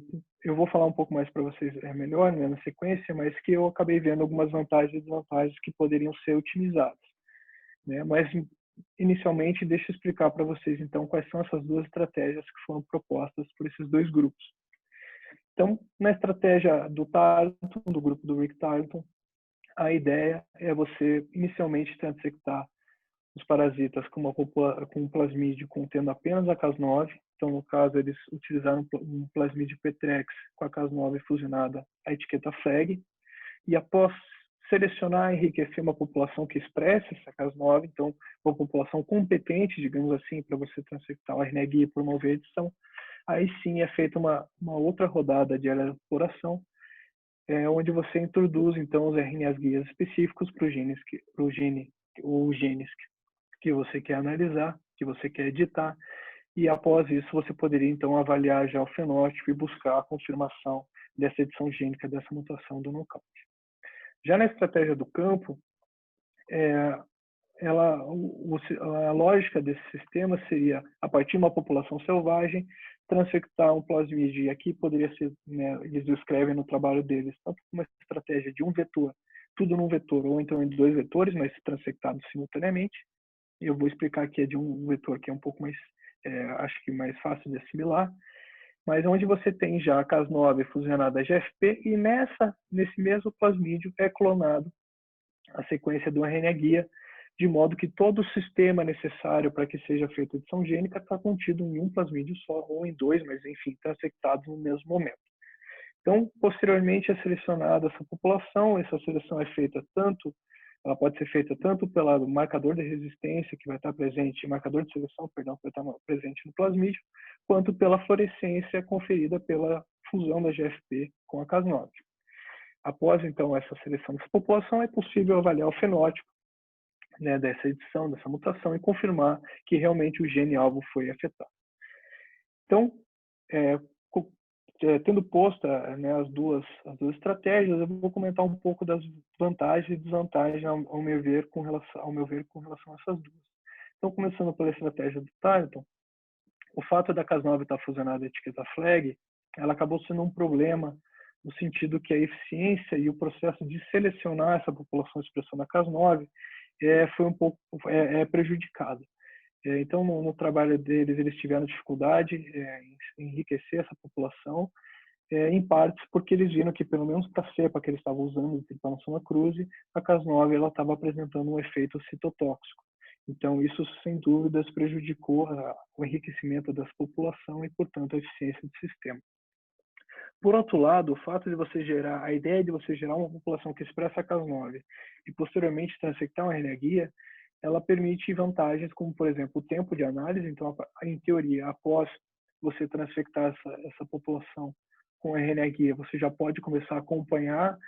eu vou falar um pouco mais para vocês melhor, né, na sequência, mas que eu acabei vendo algumas vantagens e desvantagens que poderiam ser utilizadas, né? Mas inicialmente, deixa eu explicar para vocês então quais são essas duas estratégias que foram propostas por esses dois grupos. Então, na estratégia do Tarleton, do grupo do Rick Tarleton, a ideia é você inicialmente transectar os parasitas com um plasmídio contendo apenas a Cas9. Então, no caso, eles utilizaram um plasmídio Petrex com a Cas9 fusionada à etiqueta FLAG. E após selecionar e enriquecer uma população que expressa essa Cas9, então, uma população competente, digamos assim, para você transectar o RNA guia e promover a edição, aí sim é feita uma outra rodada de elaboração, onde você introduz, então, os RNAs guias específicos para o gene ou genes que você quer analisar, que você quer editar, e após isso você poderia, então, avaliar já o fenótipo e buscar a confirmação dessa edição gênica, dessa mutação do nocaute. Já na estratégia do campo, a lógica desse sistema seria, a partir de uma população selvagem, transfectar um plasmídio. E aqui poderia ser, né, eles descrevem no trabalho deles, tanto uma estratégia de um vetor, tudo num vetor, ou então em dois vetores, mas transfectados simultaneamente. Eu vou explicar aqui de um vetor que é um pouco mais, acho que mais fácil de assimilar, mas onde você tem já a Cas9 fusionada a GFP, e nesse mesmo plasmídio é clonado a sequência do RNA guia, de modo que todo o sistema necessário para que seja feita a edição gênica está contido em um plasmídio só, ou em dois, mas enfim, transectados no mesmo momento. Então, posteriormente é selecionada essa população, essa seleção ela pode ser feita tanto pelo marcador de resistência, que vai estar presente, marcador de seleção, perdão, que vai estar presente no plasmídio, quanto pela fluorescência conferida pela fusão da GFP com a Cas9. Após, então, essa seleção dessa população, é possível avaliar o fenótipo, né, dessa edição, dessa mutação, e confirmar que realmente o gene-alvo foi afetado. Então, tendo posta, né, as duas estratégias, eu vou comentar um pouco das vantagens e desvantagens, ao meu ver, com relação a essas duas. Então, começando pela estratégia do Tarleton, o fato da Cas9 estar fusionada à etiqueta FLAG, ela acabou sendo um problema no sentido que a eficiência e o processo de selecionar essa população de expressão da Cas9 foi um pouco prejudicado. Então, no trabalho deles, eles tiveram dificuldade em enriquecer essa população, em partes porque eles viram que, pelo menos para a cepa que eles estavam usando, de Trypanosoma cruzi, a Cas9 ela estava apresentando um efeito citotóxico. Então, isso, sem dúvidas, prejudicou o enriquecimento dessa população e, portanto, a eficiência do sistema. Por outro lado, o fato de a ideia de você gerar uma população que expressa a Cas9 e, posteriormente, transectar uma RNA guia, ela permite vantagens como, por exemplo, o tempo de análise. Então, em teoria, após você transfectar essa população com RNA guia, você já pode começar a acompanhar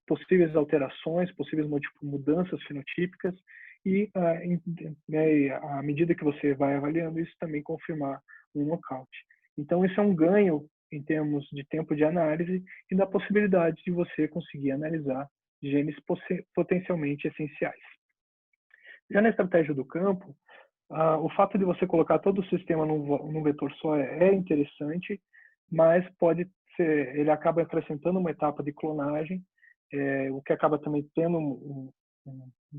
possíveis alterações, possíveis mudanças fenotípicas e, à medida que você vai avaliando isso, também confirmar um nocaute. Então, isso é um ganho em termos de tempo de análise e da possibilidade de você conseguir analisar genes potencialmente essenciais. Já na estratégia do campo, o fato de você colocar todo o sistema num vetor só é interessante, mas ele acaba acrescentando uma etapa de clonagem, o que acaba também tendo um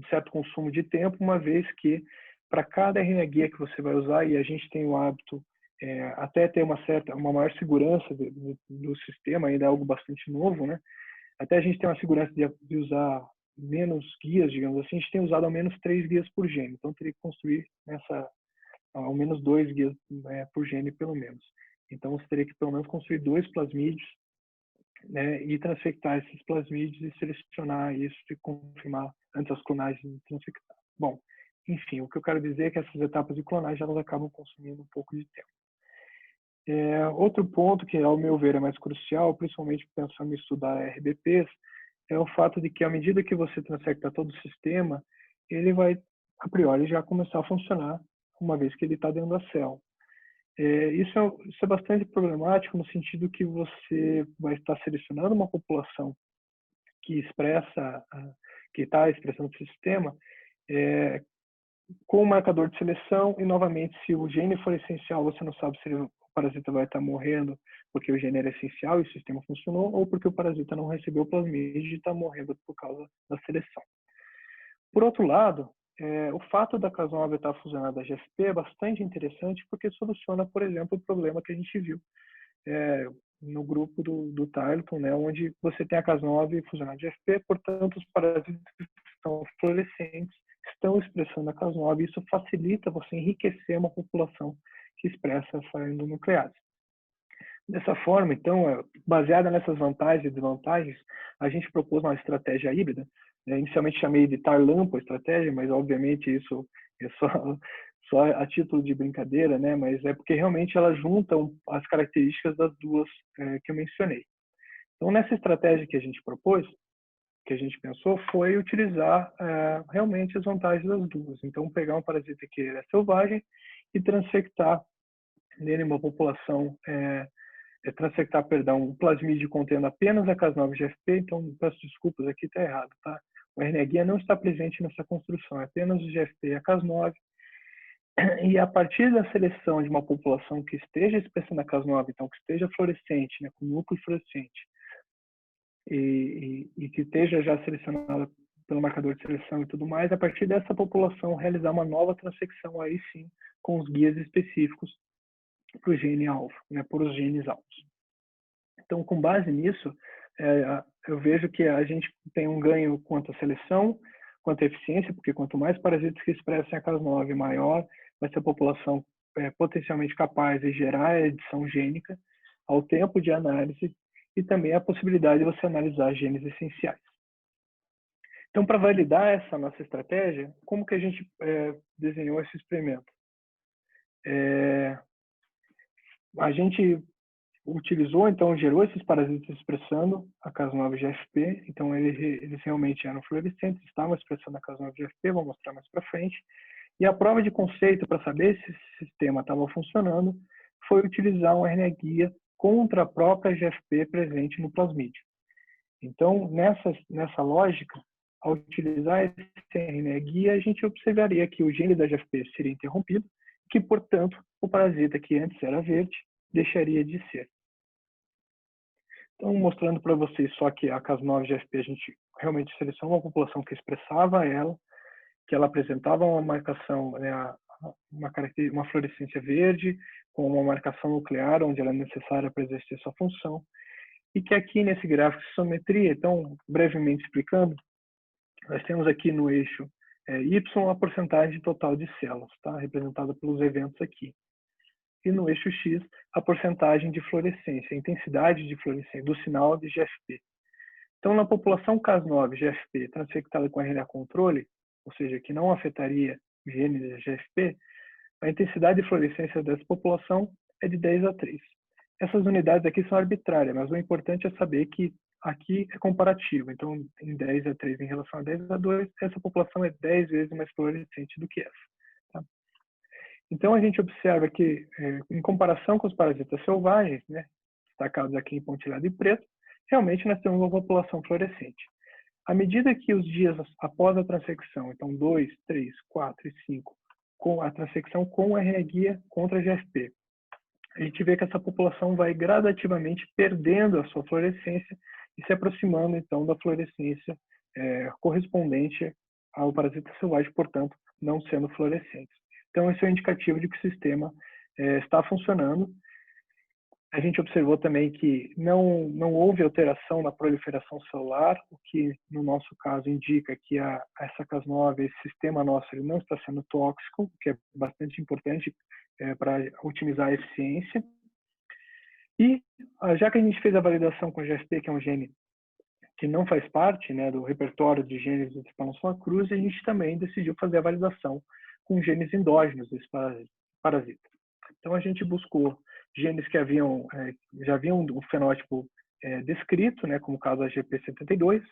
certo consumo de tempo, uma vez que para cada RNA guia que você vai usar, e a gente tem o hábito até ter uma maior segurança do sistema, ainda é algo bastante novo, né? Até a gente tem uma segurança de usar menos guias, digamos assim, a gente tem usado ao menos 3 guias por gene, então teria que construir ao menos 2 guias por gene, pelo menos. Então, você teria que, pelo menos, construir 2 plasmídeos, né, e transfectar esses plasmídeos e selecionar isso e confirmar antes as clonagens de transfectar. Bom, enfim, o que eu quero dizer é que essas etapas de clonagem elas acabam consumindo um pouco de tempo. Outro ponto que, ao meu ver, é mais crucial, principalmente pensando em estudar RBPs, é o fato de que, à medida que você transfecta todo o sistema, ele vai, a priori, já começar a funcionar, uma vez que ele está dentro da célula. Isso é bastante problemático no sentido que você vai estar selecionando uma população que que está expressando o sistema com o marcador de seleção e, novamente, se o gene for essencial, você não sabe se o parasita vai estar morrendo porque o gene era essencial e o sistema funcionou, ou porque o parasita não recebeu o plasmídio e está morrendo por causa da seleção. Por outro lado, o fato da Cas9 estar fusionada à GFP é bastante interessante porque soluciona, por exemplo, o problema que a gente viu no grupo do Tarleton, né, onde você tem a Cas9 fusionada à GFP, portanto, os parasitas que são fluorescentes estão expressando a Cas9 e isso facilita você enriquecer uma população que expressa essa endonuclease. Dessa forma, então, baseada nessas vantagens e desvantagens, a gente propôs uma estratégia híbrida. Inicialmente chamei de TAR-LAMPO a estratégia, mas obviamente isso é só a título de brincadeira, né? Mas é porque realmente elas juntam as características das duas que eu mencionei. Então, nessa estratégia que a gente propôs, que a gente pensou, foi utilizar realmente as vantagens das duas. Então, pegar um parasita que é selvagem e transfectar nele uma população transfectar, perdão, um plasmídio contendo apenas a Cas9-GFP, então peço desculpas, aqui está errado, tá? O RNA guia não está presente nessa construção, é apenas o GFP e a Cas9, e a partir da seleção de uma população que esteja expressando a Cas9, então que esteja fluorescente, né, com núcleo fluorescente, e que esteja já selecionada pelo marcador de seleção e tudo mais, a partir dessa população realizar uma nova transfecção, aí sim, com os guias específicos para o gene alvo, né, por os genes alvos. Então, com base nisso, eu vejo que a gente tem um ganho quanto à seleção, quanto à eficiência, porque quanto mais parasitas que expressem a Cas9, maior vai ser a população potencialmente capaz de gerar a edição gênica ao tempo de análise e também a possibilidade de você analisar genes essenciais. Então, para validar essa nossa estratégia, como que a gente desenhou esse experimento? A gente utilizou, então, gerou esses parasitas expressando a Cas9-GFP, então eles realmente eram fluorescentes, estavam expressando a Cas9-GFP, vou mostrar mais para frente, e a prova de conceito para saber se esse sistema estava funcionando foi utilizar um RNA guia contra a própria GFP presente no plasmídio. Então, nessa lógica, ao utilizar esse RNA guia, a gente observaria que o gene da GFP seria interrompido, que, portanto, o parasita que antes era verde deixaria de ser. Então, mostrando para vocês só que a Cas9-GFP a gente realmente selecionou uma população que expressava ela, que ela apresentava uma marcação, né, uma fluorescência verde, com uma marcação nuclear, onde ela é necessária para exercer sua função, e que aqui nesse gráfico de simetria, então, brevemente explicando, nós temos aqui no eixo Y a porcentagem total de células, tá? Representada pelos eventos aqui. E no eixo X, a porcentagem de fluorescência, a intensidade de fluorescência do sinal de GFP. Então, na população Cas9-GFP transfectada com RNA controle, ou seja, que não afetaria o gene de GFP, a intensidade de fluorescência dessa população é de 10:3. Essas unidades aqui são arbitrárias, mas o importante é saber que aqui é comparativo. Então, em 10:3 em relação a 10:2, essa população é 10 vezes mais fluorescente do que essa. Tá? Então, a gente observa que, em comparação com os parasitas selvagens, né, destacados aqui em pontilhado e preto, realmente nós temos uma população fluorescente. À medida que os dias após a transfecção, então 2, 3, 4 e 5, com a transfecção com o RNA guia contra a GFP, a gente vê que essa população vai gradativamente perdendo a sua fluorescência e se aproximando, então, da fluorescência correspondente ao parasita selvagem, portanto, não sendo fluorescente. Então, esse é um indicativo de que o sistema está funcionando A gente observou também que não houve alteração na proliferação celular, o que, no nosso caso, indica que essa Cas9, esse sistema nosso, ele não está sendo tóxico, o que é bastante importante para otimizar a eficiência. E, já que a gente fez a validação com o GFP, que é um gene que não faz parte, né, do repertório de genes do Trypanosoma cruzi, a gente também decidiu fazer a validação com genes endógenos desse parasita. Então, a gente buscou genes que já haviam um fenótipo descrito, né, como o caso da GP72,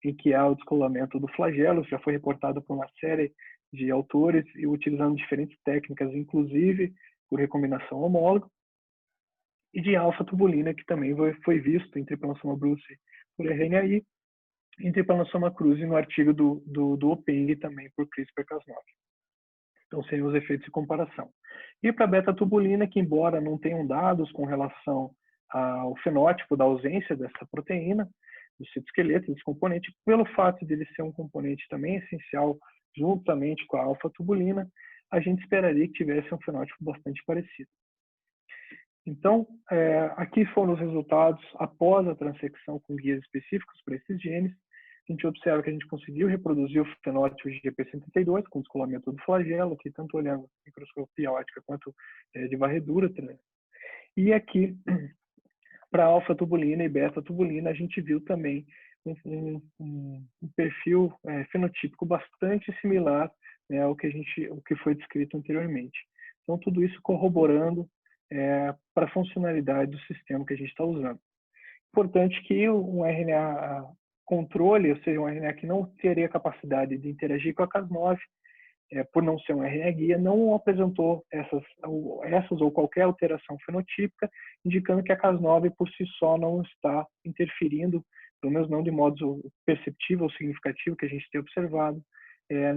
em que há o descolamento do flagelo, já foi reportado por uma série de autores e utilizando diferentes técnicas, inclusive por recombinação homóloga, e de alfa-tubulina, que também foi visto em Trypanosoma brucei por RNAi, e em Trypanosoma cruzi no artigo do Openg também por CRISPR-Cas9. Então, seriam os efeitos de comparação. E para a beta-tubulina, que embora não tenham dados com relação ao fenótipo da ausência dessa proteína, do citoesqueleto, desse componente, pelo fato de ele ser um componente também essencial juntamente com a alfa-tubulina, a gente esperaria que tivesse um fenótipo bastante parecido. Então, aqui foram os resultados após a transecção com guias específicos para esses genes. A gente observa que a gente conseguiu reproduzir o fenótipo GP72 com descolamento do flagelo, aqui tanto olhando microscopia óptica quanto de varredura. E aqui, para alfa-tubulina e beta-tubulina, a gente viu também um perfil fenotípico bastante similar, né, ao que foi descrito anteriormente. Então, tudo isso corroborando para a funcionalidade do sistema que a gente está usando. Importante que um RNA controle, ou seja, um RNA que não teria capacidade de interagir com a Cas9, por não ser um RNA guia, não apresentou essas ou qualquer alteração fenotípica, indicando que a Cas9 por si só não está interferindo, pelo menos não de modo perceptível ou significativo que a gente tem observado,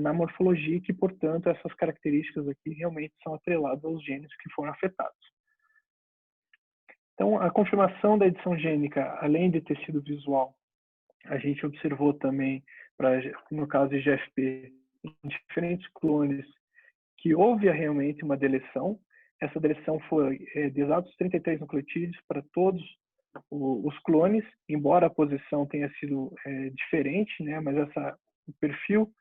na morfologia, e que, portanto, essas características aqui realmente são atreladas aos genes que foram afetados. Então, a confirmação da edição gênica, além de ter sido visual, a gente observou também, no caso de GFP, em diferentes clones, que houve realmente uma deleção. Essa deleção foi de exatos 33 nucleotídeos para todos os clones, embora a posição tenha sido diferente, né, mas o perfil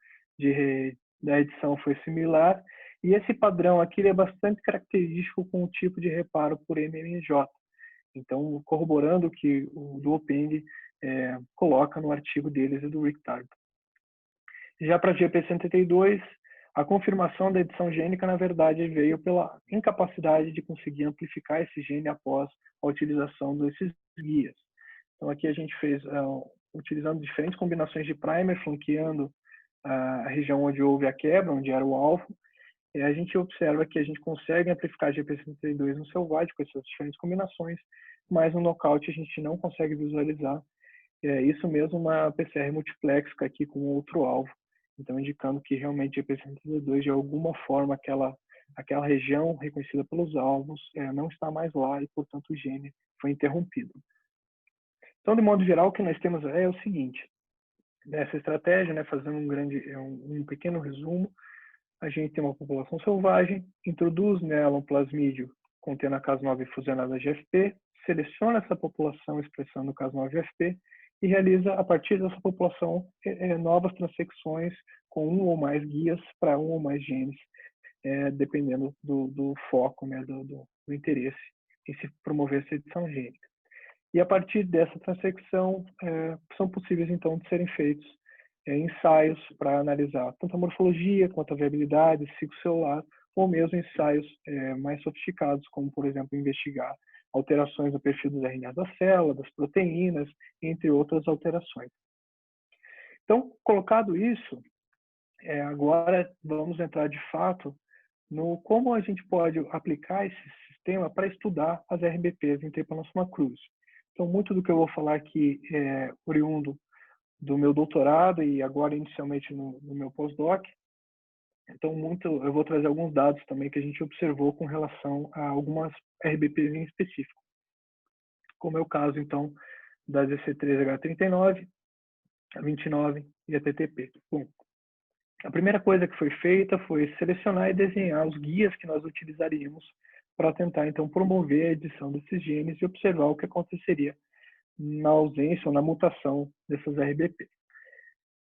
da edição foi similar. E esse padrão aqui é bastante característico com o tipo de reparo por MMJ. Então, corroborando o que o do Openg coloca no artigo deles e do Rick Tarp. Já para a GP132, a confirmação da edição gênica, na verdade, veio pela incapacidade de conseguir amplificar esse gene após a utilização desses guias. Então, aqui a gente fez, utilizando diferentes combinações de primer, flanqueando a região onde houve a quebra, onde era o alvo, a gente observa que a gente consegue amplificar a GP132 no selvagem com essas diferentes combinações, mas no knockout a gente não consegue visualizar. Isso mesmo uma PCR multiplexca aqui com outro alvo, então indicando que realmente a GP132, de alguma forma, aquela região reconhecida pelos alvos não está mais lá e, portanto, o gene foi interrompido. Então, de modo geral, o que nós temos é o seguinte: nessa estratégia, né, fazendo um pequeno resumo, a gente tem uma população selvagem, introduz nela um plasmídio contendo a Cas9 fusionada a GFP, seleciona essa população expressando o Cas9-GFP e realiza, a partir dessa população, novas transecções com um ou mais guias para um ou mais genes, dependendo do foco, né, do interesse em se promover essa edição gênica. E a partir dessa transecção, são possíveis, então, de serem feitos ensaios para analisar tanto a morfologia quanto a viabilidade, ciclo celular, ou mesmo ensaios mais sofisticados, como, por exemplo, investigar alterações no perfil dos RNA da célula, das proteínas, entre outras alterações. Então, colocado isso, agora vamos entrar de fato no como a gente pode aplicar esse sistema para estudar as RBPs em Trypanosoma cruzi. Então, muito do que eu vou falar aqui é oriundo do meu doutorado e agora inicialmente no meu pós-doc. Então, eu vou trazer alguns dados também que a gente observou com relação a algumas RBPs em específico, como é o caso, então, da ZC3H39, a 29 e a TTP. Bom, a primeira coisa que foi feita foi selecionar e desenhar os guias que nós utilizaríamos para tentar, então, promover a edição desses genes e observar o que aconteceria na ausência ou na mutação dessas RBPs.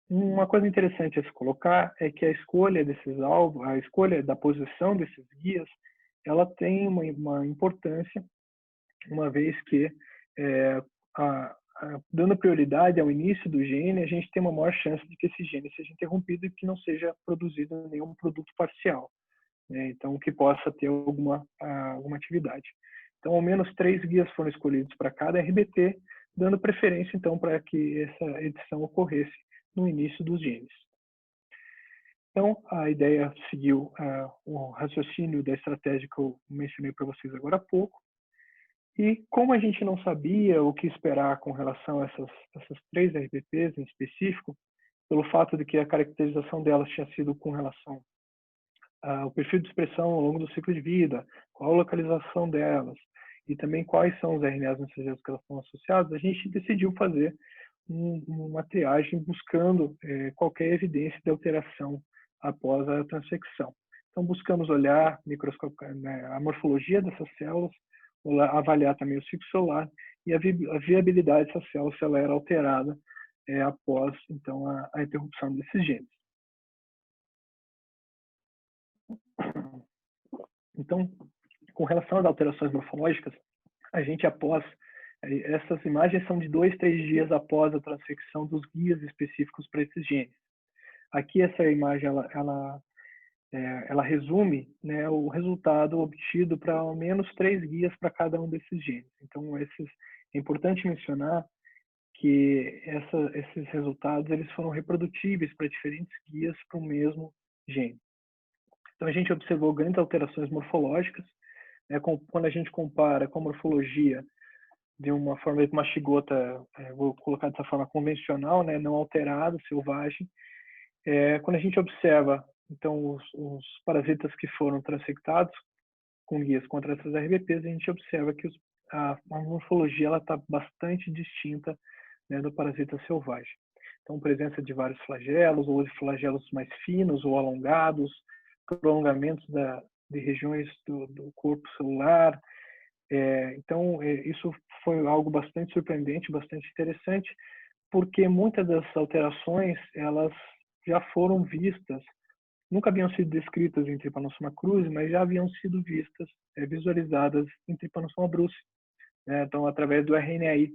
Uma coisa interessante a se colocar é que a escolha desses alvos, a escolha da posição desses guias, ela tem uma importância, uma vez que, dando prioridade ao início do gene, a gente tem uma maior chance de que esse gene seja interrompido e que não seja produzido nenhum produto parcial, né? Então, que possa ter alguma atividade. Então, ao menos 3 guias foram escolhidos para cada RBP, dando preferência, então, para que essa edição ocorresse no início dos genes. Então, a ideia seguiu o raciocínio da estratégia que eu mencionei para vocês agora há pouco. E como a gente não sabia o que esperar com relação a essas 3 RBPs em específico, pelo fato de que a caracterização delas tinha sido com relação ao perfil de expressão ao longo do ciclo de vida, qual a localização delas, e também quais são os RNAs mensageiros que elas estão associadas, a gente decidiu fazer uma triagem buscando qualquer evidência de alteração após a transfecção. Então, buscamos olhar a morfologia dessas células, avaliar também o ciclo celular e a viabilidade dessa célula, se ela era alterada após, então, a interrupção desses genes. Então, com relação às alterações morfológicas, a gente essas imagens são de 2, 3 dias após a transfecção dos guias específicos para esses genes. Aqui essa imagem ela resume, né, o resultado obtido para ao menos 3 guias para cada um desses genes. Então é importante mencionar que esses resultados eles foram reprodutíveis para diferentes guias para o mesmo gene. Então a gente observou grandes alterações morfológicas, né, quando a gente compara com a morfologia de uma forma de machigota, vou colocar dessa forma convencional, né, não alterada, selvagem. Quando a gente observa, então, os parasitas que foram transectados com guias contra essas RBPs, a gente observa que a morfologia está bastante distinta, né, do parasita selvagem. Então, presença de vários flagelos, ou de flagelos mais finos ou alongados, prolongamentos de regiões do corpo celular. Então, isso foi algo bastante surpreendente, bastante interessante, porque muitas das alterações, elas já foram vistas, nunca haviam sido descritas em Trypanosoma cruzi, mas já haviam sido vistas, visualizadas em Trypanosoma brucei, né? Então, através do RNAi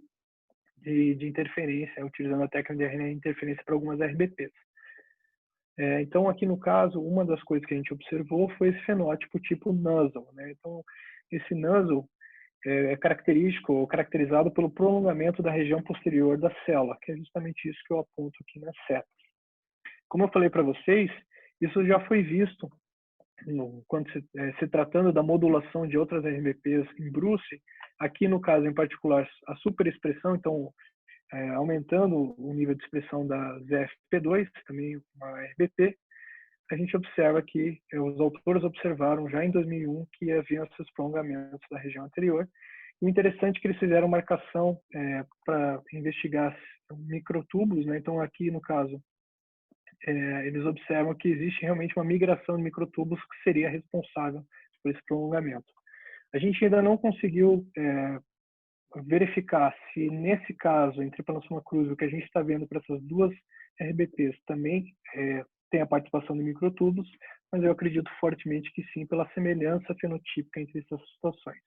de interferência, utilizando a técnica de RNAi de interferência para algumas RBPs. Então, aqui no caso, uma das coisas que a gente observou foi esse fenótipo tipo nuzzle, né? Então, esse nuzzle é característico ou caracterizado pelo prolongamento da região posterior da célula, que é justamente isso que eu aponto aqui nas setas. Como eu falei para vocês, isso já foi visto quando se tratando da modulação de outras RBPs em brucei, aqui no caso em particular a superexpressão, então aumentando o nível de expressão da ZFP2, também uma RBP, a gente observa que os autores observaram já em 2001 que haviam esses prolongamentos da região anterior. E o interessante é que eles fizeram marcação para investigar microtúbulos, né? Então aqui no caso eles observam que existe realmente uma migração de microtúbulos que seria responsável por esse prolongamento. A gente ainda não conseguiu verificar se nesse caso, em Trypanosoma cruzi, o que a gente está vendo para essas 2 RBPs também tem a participação de microtúbulos, mas eu acredito fortemente que sim, pela semelhança fenotípica entre essas situações.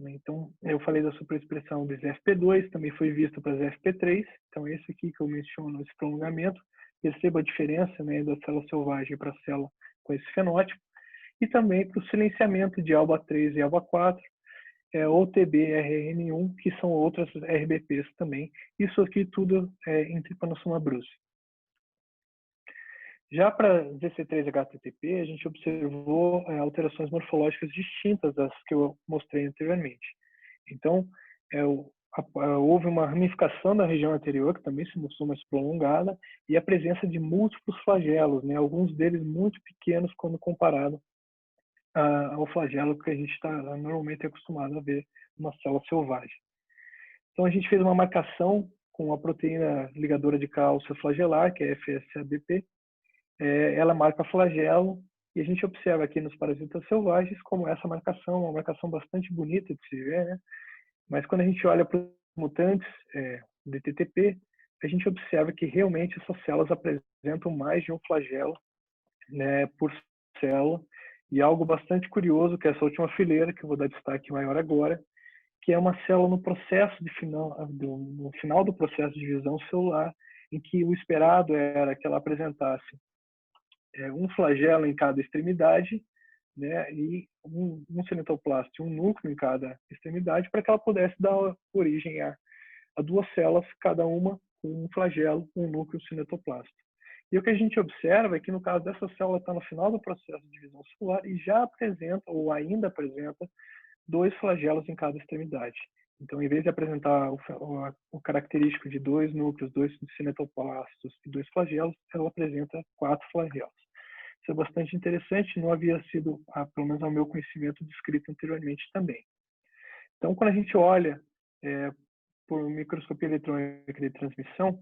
Então, eu falei da superexpressão do ZFP2, também foi visto para ZFP3, então esse aqui que eu menciono, esse prolongamento, perceba a diferença, né, da célula selvagem para a célula com esse fenótipo, e também para o silenciamento de ALBA3 e ALBA4, ou TBRN1, que são outras RBPs também. Isso aqui tudo em Trypanosoma brucei. Já para ZC3-HTTP, a gente observou alterações morfológicas distintas das que eu mostrei anteriormente. Então, houve uma ramificação da região anterior, que também se mostrou mais prolongada, e a presença de múltiplos flagelos, né, alguns deles muito pequenos quando comparado ao flagelo que a gente está normalmente acostumado a ver numa célula selvagem. Então, a gente fez uma marcação com a proteína ligadora de cálcio flagelar, que é FSABP. Ela marca flagelo E a gente observa aqui nos parasitas selvagens como essa marcação, uma marcação bastante bonita de se ver, né? Mas quando a gente olha para os mutantes de TTP, a gente observa que realmente essas células apresentam mais de um flagelo, né, por célula. E algo bastante curioso, que é essa última fileira, que eu vou dar destaque maior agora, que é uma célula no final do processo de divisão celular, em que o esperado era que ela apresentasse um flagelo em cada extremidade, né, e um cinetoplasto e um núcleo em cada extremidade, para que ela pudesse dar origem a duas células, cada uma com um flagelo, um núcleo cinetoplasto. E o que a gente observa é que, no caso dessa célula, está no final do processo de divisão celular e já apresenta, ou ainda apresenta, dois flagelos em cada extremidade. Então, em vez de apresentar o característico de dois núcleos, dois cinetoplastos e dois flagelos, ela apresenta 4 flagelos. Isso é bastante interessante, não havia sido, pelo menos ao meu conhecimento, descrito anteriormente também. Então, quando a gente olha por microscopia eletrônica de transmissão,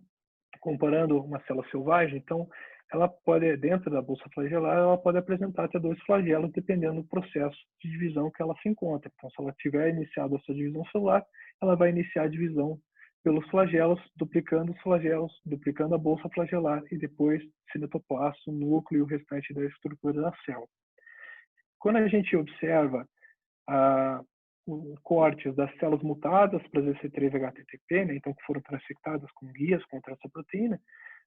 comparando uma célula selvagem, então, ela pode, dentro da bolsa flagelar, ela pode apresentar até 2 flagelos, dependendo do processo de divisão que ela se encontra. Então, se ela tiver iniciado essa divisão celular, ela vai iniciar a divisão pelos flagelos, duplicando os flagelos, duplicando a bolsa flagelar e depois cinetoplasto, núcleo e o restante da estrutura da célula. Quando a gente observa cortes das células mutadas para ZC3-HTTP, né, então que foram transfectadas com guias contra essa proteína,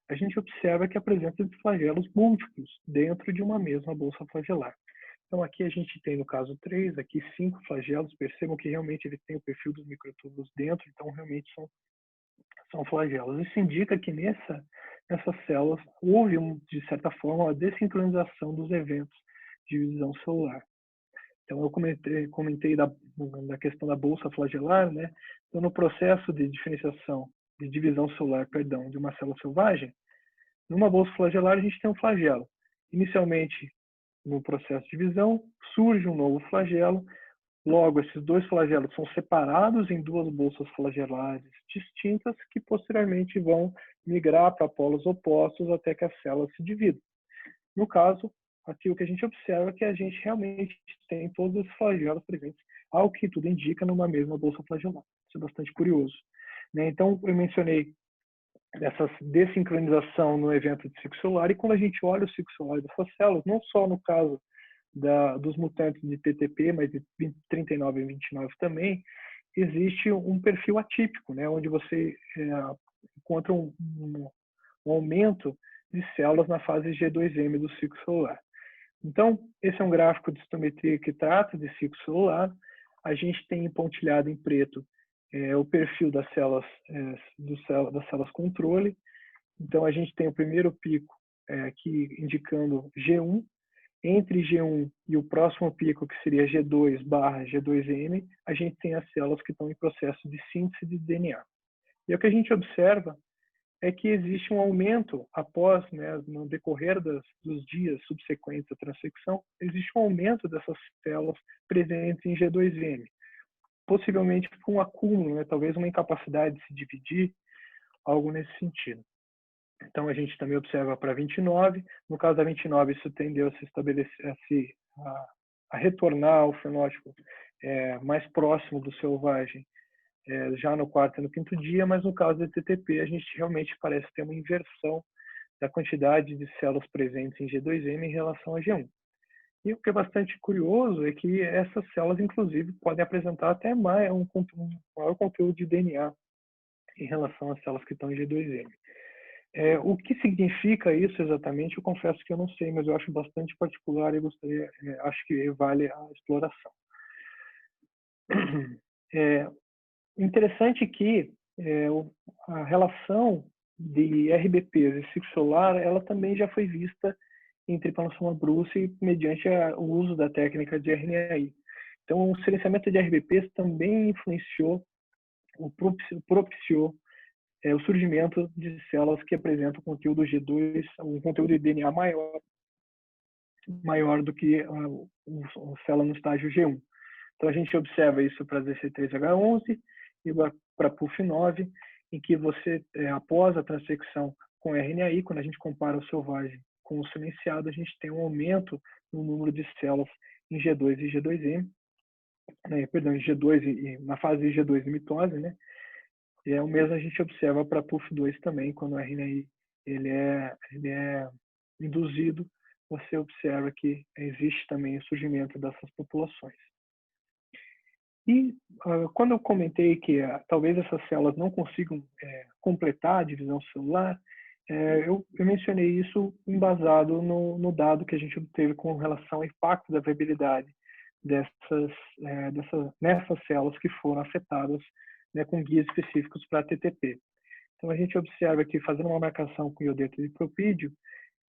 a gente observa que a presença de flagelos múltiplos dentro de uma mesma bolsa flagelar. Então aqui a gente tem, no caso 3, aqui 5 flagelos. Percebam que realmente ele tem o perfil dos microtúbulos dentro, então realmente são flagelos. Isso indica que nessas células houve, de certa forma, uma dessincronização dos eventos de divisão celular. Então, eu comentei da questão da bolsa flagelar, né? Então, no processo de diferenciação, de divisão celular, perdão, de uma célula selvagem, numa bolsa flagelar a gente tem um flagelo. Inicialmente, no processo de divisão, surge um novo flagelo. Logo, esses 2 flagelos são separados em 2 bolsas flagelares distintas, que posteriormente vão migrar para polos opostos até que a célula se divida. No caso, aqui o que a gente observa é que a gente realmente tem todos os flagelos presentes, ao que tudo indica, numa mesma bolsa flagelar. Isso é bastante curioso, né? Então, eu mencionei essa dessincronização no evento de ciclo celular, e quando a gente olha o ciclo celular dessas células, não só no caso dos mutantes de TTP, mas de 39 e 29 também, existe um perfil atípico, né, onde você encontra um aumento de células na fase G2M do ciclo celular. Então, esse é um gráfico de histometria que trata de ciclo celular. A gente tem pontilhado em preto o perfil das células, das células controle. Então, a gente tem o primeiro pico aqui indicando G1. Entre G1 e o próximo pico, que seria G2/G2M, a gente tem as células que estão em processo de síntese de DNA. E o que a gente observa é que existe um aumento após, né, no decorrer dos dias subsequentes à transfecção, existe um aumento dessas células presentes em G2M, possivelmente com um acúmulo, né, talvez uma incapacidade de se dividir, algo nesse sentido. Então, a gente também observa para 29. No caso da 29, isso tendeu a se estabelecer, a retornar ao fenótipo mais próximo do selvagem, já no 4º e no 5º dia, mas no caso do TTP, a gente realmente parece ter uma inversão da quantidade de células presentes em G2M em relação a G1. E o que é bastante curioso é que essas células, inclusive, podem apresentar até um maior conteúdo de DNA em relação às células que estão em G2M. O que significa isso exatamente, eu confesso que eu não sei, mas eu acho bastante particular e acho que vale a exploração. Interessante que a relação de RBPs e ciclo celular, ela também já foi vista em Trypanosoma brucei mediante o uso da técnica de RNAi. Então, o silenciamento de RBPs também influenciou, propiciou o surgimento de células que apresentam conteúdo G2, um conteúdo de DNA maior do que a célula no estágio G1. Então, a gente observa isso para ZC3H11 e para PUF9, em que você, após a transfecção com RNAi, quando a gente compara o selvagem com o silenciado, a gente tem um aumento no número de células em G2 e G2M, perdão, em G2 na fase G2 de mitose, né? E o mesmo a gente observa para PUF2 também, quando o RNAi ele é induzido, você observa que existe também o surgimento dessas populações. E quando eu comentei que talvez essas células não consigam completar a divisão celular, eu mencionei isso embasado no dado que a gente obteve com relação ao impacto da viabilidade nessas células que foram afetadas, né, com guias específicos para TTP. Então, a gente observa que, fazendo uma marcação com iodeto de propídio,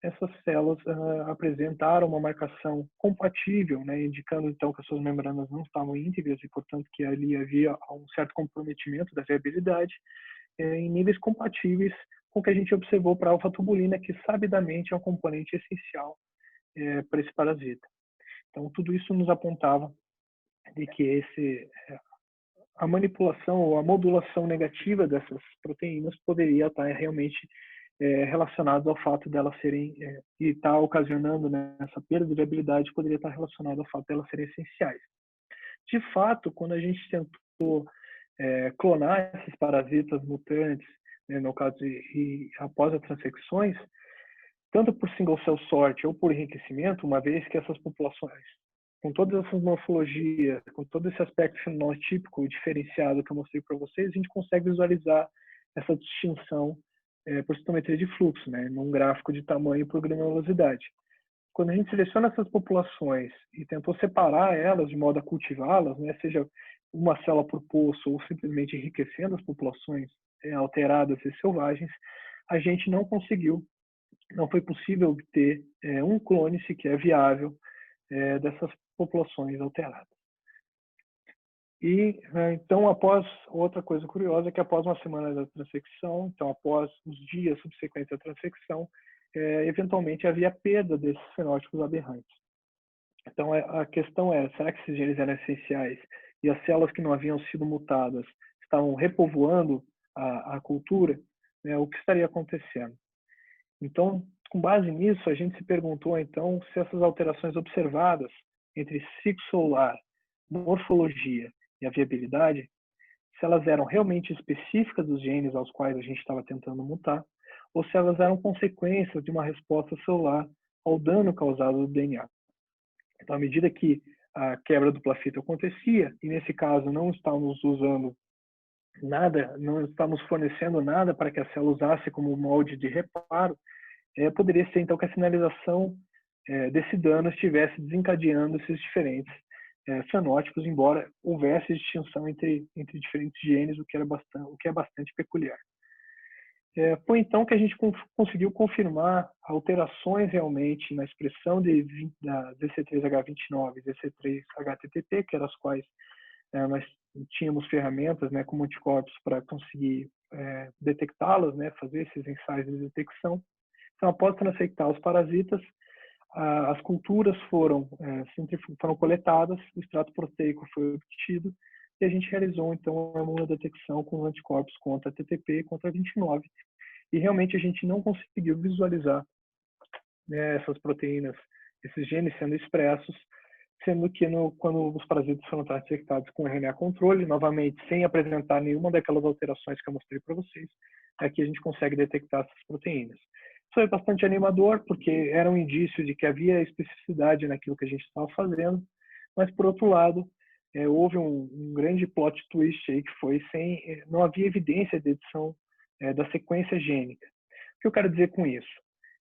essas células apresentaram uma marcação compatível, né, indicando, então, que as suas membranas não estavam íntegras e, portanto, que ali havia um certo comprometimento da viabilidade, em níveis compatíveis com o que a gente observou para a alfa-tubulina, que, sabidamente, é um componente essencial para esse parasita. Então, tudo isso nos apontava de que a manipulação ou a modulação negativa dessas proteínas poderia estar realmente relacionado ao fato delas serem, e está ocasionando, né, essa perda de viabilidade, poderia estar relacionado ao fato delas serem essenciais. De fato, quando a gente tentou clonar esses parasitas mutantes, né, no caso após as transecções, tanto por single cell sort ou por enriquecimento, uma vez que essas populações, com todas essas morfologias, com todo esse aspecto fenotípico diferenciado que eu mostrei para vocês, a gente consegue visualizar essa distinção por citometria de fluxo, né, num gráfico de tamanho por granulosidade. Quando a gente seleciona essas populações e tentou separar elas de modo a cultivá-las, né, seja uma célula por poço ou simplesmente enriquecendo as populações alteradas e selvagens, a gente não foi possível obter um clone sequer viável dessas populações alteradas. E, então, outra coisa curiosa é que após uma semana da transecção, então após os dias subsequentes à transecção, eventualmente havia perda desses fenótipos aberrantes. Então, a questão será que esses genes eram essenciais e as células que não haviam sido mutadas estavam repovoando a cultura? O que estaria acontecendo? Então, com base nisso, a gente se perguntou, então, se essas alterações observadas entre ciclo celular, morfologia e a viabilidade, se elas eram realmente específicas dos genes aos quais a gente estava tentando mutar, ou se elas eram consequências de uma resposta celular ao dano causado do DNA. Então, à medida que a quebra do plafito acontecia, e nesse caso não estávamos usando nada, não estávamos fornecendo nada para que a célula usasse como molde de reparo, poderia ser então que a sinalização desse dano estivesse desencadeando esses diferentes fenótipos, embora houvesse distinção entre diferentes genes, o que é bastante peculiar. Foi então que a gente conseguiu confirmar alterações realmente na expressão da DC3H29 e DC3HTTP, que eram as quais nós tínhamos ferramentas, né, como anticorpos para conseguir detectá-las, né, fazer esses ensaios de detecção. Então, após transectar os parasitas, as culturas foram coletadas, o extrato proteico foi obtido e a gente realizou, então, a imunodetecção com anticorpos contra TTP e contra 29. E realmente a gente não conseguiu visualizar, né, essas proteínas, esses genes sendo expressos, sendo que quando os parasitas foram transectados com RNA controle, novamente, sem apresentar nenhuma daquelas alterações que eu mostrei para vocês, aqui a gente consegue detectar essas proteínas. Isso é bastante animador, porque era um indício de que havia especificidade naquilo que a gente estava fazendo, mas, por outro lado, houve um grande plot twist aí, que foi não havia evidência de edição da sequência gênica. O que eu quero dizer com isso?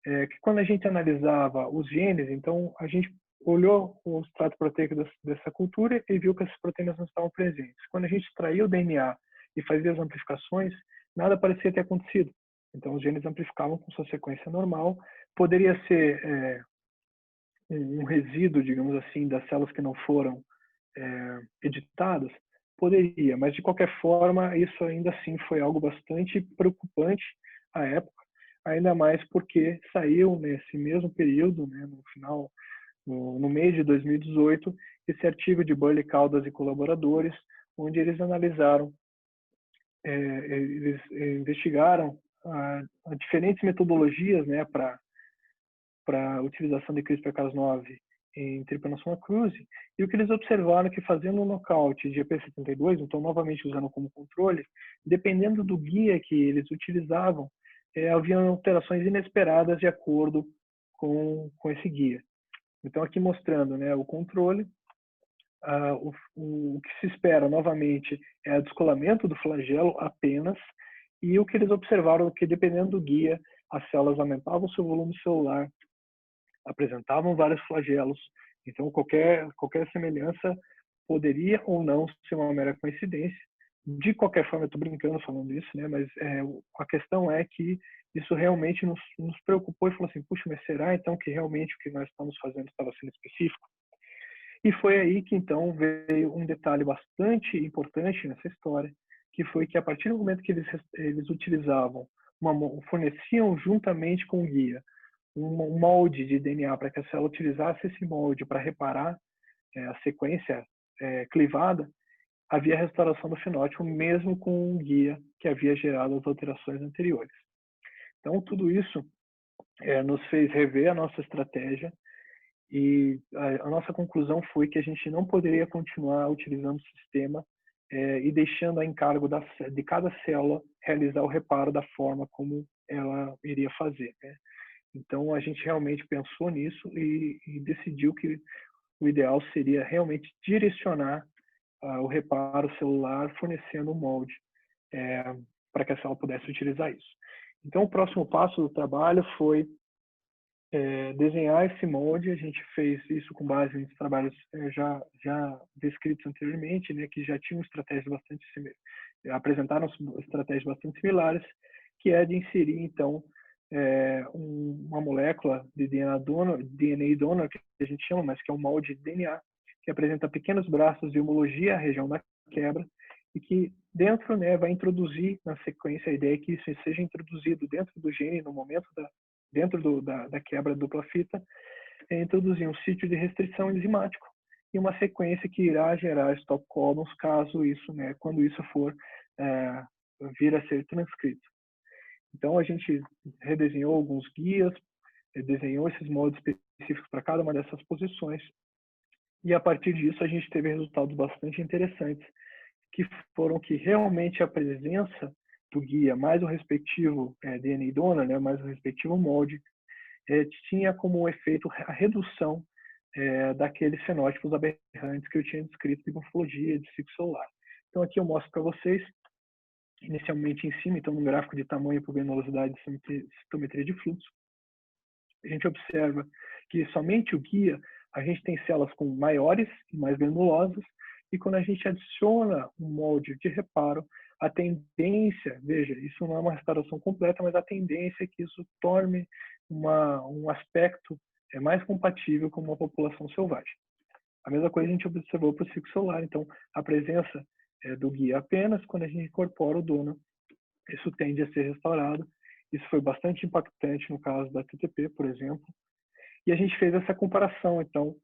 Que quando a gente analisava os genes, então a gente olhou o extrato proteico dessa cultura e viu que essas proteínas não estavam presentes. Quando a gente extraía o DNA e fazia as amplificações, nada parecia ter acontecido. Então, os genes amplificavam com sua sequência normal. Poderia ser um resíduo, digamos assim, das células que não foram editadas? Poderia, mas de qualquer forma, isso ainda assim foi algo bastante preocupante à época, ainda mais porque saiu nesse mesmo período, né, no mês de 2018, esse artigo de Burley, Caldas e colaboradores, onde eles analisaram, eles investigaram diferentes metodologias, né, para a utilização de CRISPR-Cas9 em Trypanosoma cruzi, e o que eles observaram é que fazendo um nocaute de EP72, então novamente usando como controle, dependendo do guia que eles utilizavam, havia alterações inesperadas de acordo com esse guia. Então aqui mostrando, né, o controle, o que se espera novamente é o descolamento do flagelo apenas, e o que eles observaram é que dependendo do guia, as células aumentavam seu volume celular, apresentavam vários flagelos, então qualquer semelhança poderia ou não ser uma mera coincidência. De qualquer forma, eu estou brincando falando isso, né? Mas a questão é que isso realmente nos preocupou e falou assim, puxa, mas será então que realmente o que nós estamos fazendo estava sendo específico? E foi aí que então veio um detalhe bastante importante nessa história, que foi que a partir do momento que eles utilizavam, forneciam juntamente com o guia, um molde de DNA para que a célula utilizasse esse molde para reparar a sequência clivada, havia restauração do fenótipo mesmo com um guia que havia gerado as alterações anteriores. Então, tudo isso nos fez rever a nossa estratégia e a nossa conclusão foi que a gente não poderia continuar utilizando o sistema e deixando a encargo de cada célula realizar o reparo da forma como ela iria fazer, né? Então, a gente realmente pensou nisso e decidiu que o ideal seria realmente direcionar o reparo celular fornecendo um molde para que a célula pudesse utilizar isso. Então, o próximo passo do trabalho foi desenhar esse molde. A gente fez isso com base em trabalhos já descritos anteriormente, né, que já tinham estratégias bastante similares, apresentaram estratégias bastante similares, que é de inserir, então, uma molécula de DNA donor, que a gente chama, mas que é um molde de DNA, que apresenta pequenos braços de homologia à região da quebra, e que dentro, né, vai introduzir na sequência, a ideia é que isso seja introduzido dentro do gene no momento dentro da quebra dupla fita, introduzir um sítio de restrição enzimático e uma sequência que irá gerar stop codons caso isso, né, quando isso for vir a ser transcrito. Então a gente redesenhou alguns guias, desenhou esses moldes específicos para cada uma dessas posições, e a partir disso a gente teve resultados bastante interessantes, que foram que realmente a presença do guia mais o respectivo DNA donor, né, mais o respectivo molde, tinha como efeito a redução daqueles fenótipos aberrantes que eu tinha descrito de morfologia, de ciclo celular. Então aqui eu mostro para vocês, inicialmente em cima, então no gráfico de tamanho por granulosidade de citometria de fluxo, a gente observa que somente o guia, a gente tem células com maiores e mais granulosas, e quando a gente adiciona um molde de reparo, a tendência, veja, isso não é uma restauração completa, mas a tendência é que isso torne um aspecto mais compatível com uma população selvagem. A mesma coisa a gente observou para o ciclo celular, então a presença do guia apenas, quando a gente incorpora o dono, isso tende a ser restaurado. Isso foi bastante impactante no caso da TTP, por exemplo. E a gente fez essa comparação, então,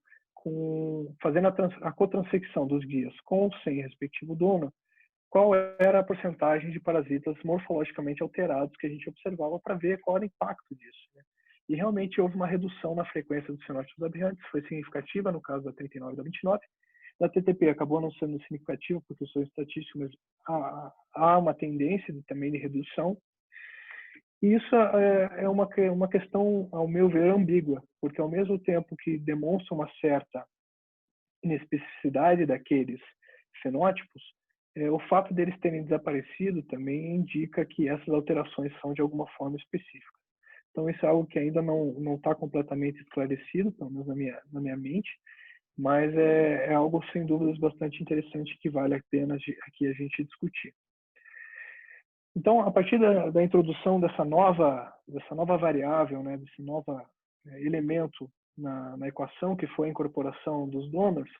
fazendo a cotransfecção dos guias com ou sem respectivo dono, qual era a porcentagem de parasitas morfologicamente alterados que a gente observava para ver qual era o impacto disso, né? E realmente houve uma redução na frequência dos fenótipos aberrantes, foi significativa no caso da 39 e da 29. Da TTP acabou não sendo significativa por questões estatísticas, mas há uma tendência também de redução. E isso é uma questão, ao meu ver, ambígua, porque ao mesmo tempo que demonstra uma certa inespecificidade daqueles fenótipos, o fato deles terem desaparecido também indica que essas alterações são de alguma forma específicas. Então isso é algo que ainda não está completamente esclarecido, pelo menos na minha mente, mas é algo sem dúvidas bastante interessante que vale a pena aqui a gente discutir. Então, a partir da introdução dessa nova variável, né, desse novo elemento na equação, que foi a incorporação dos donors,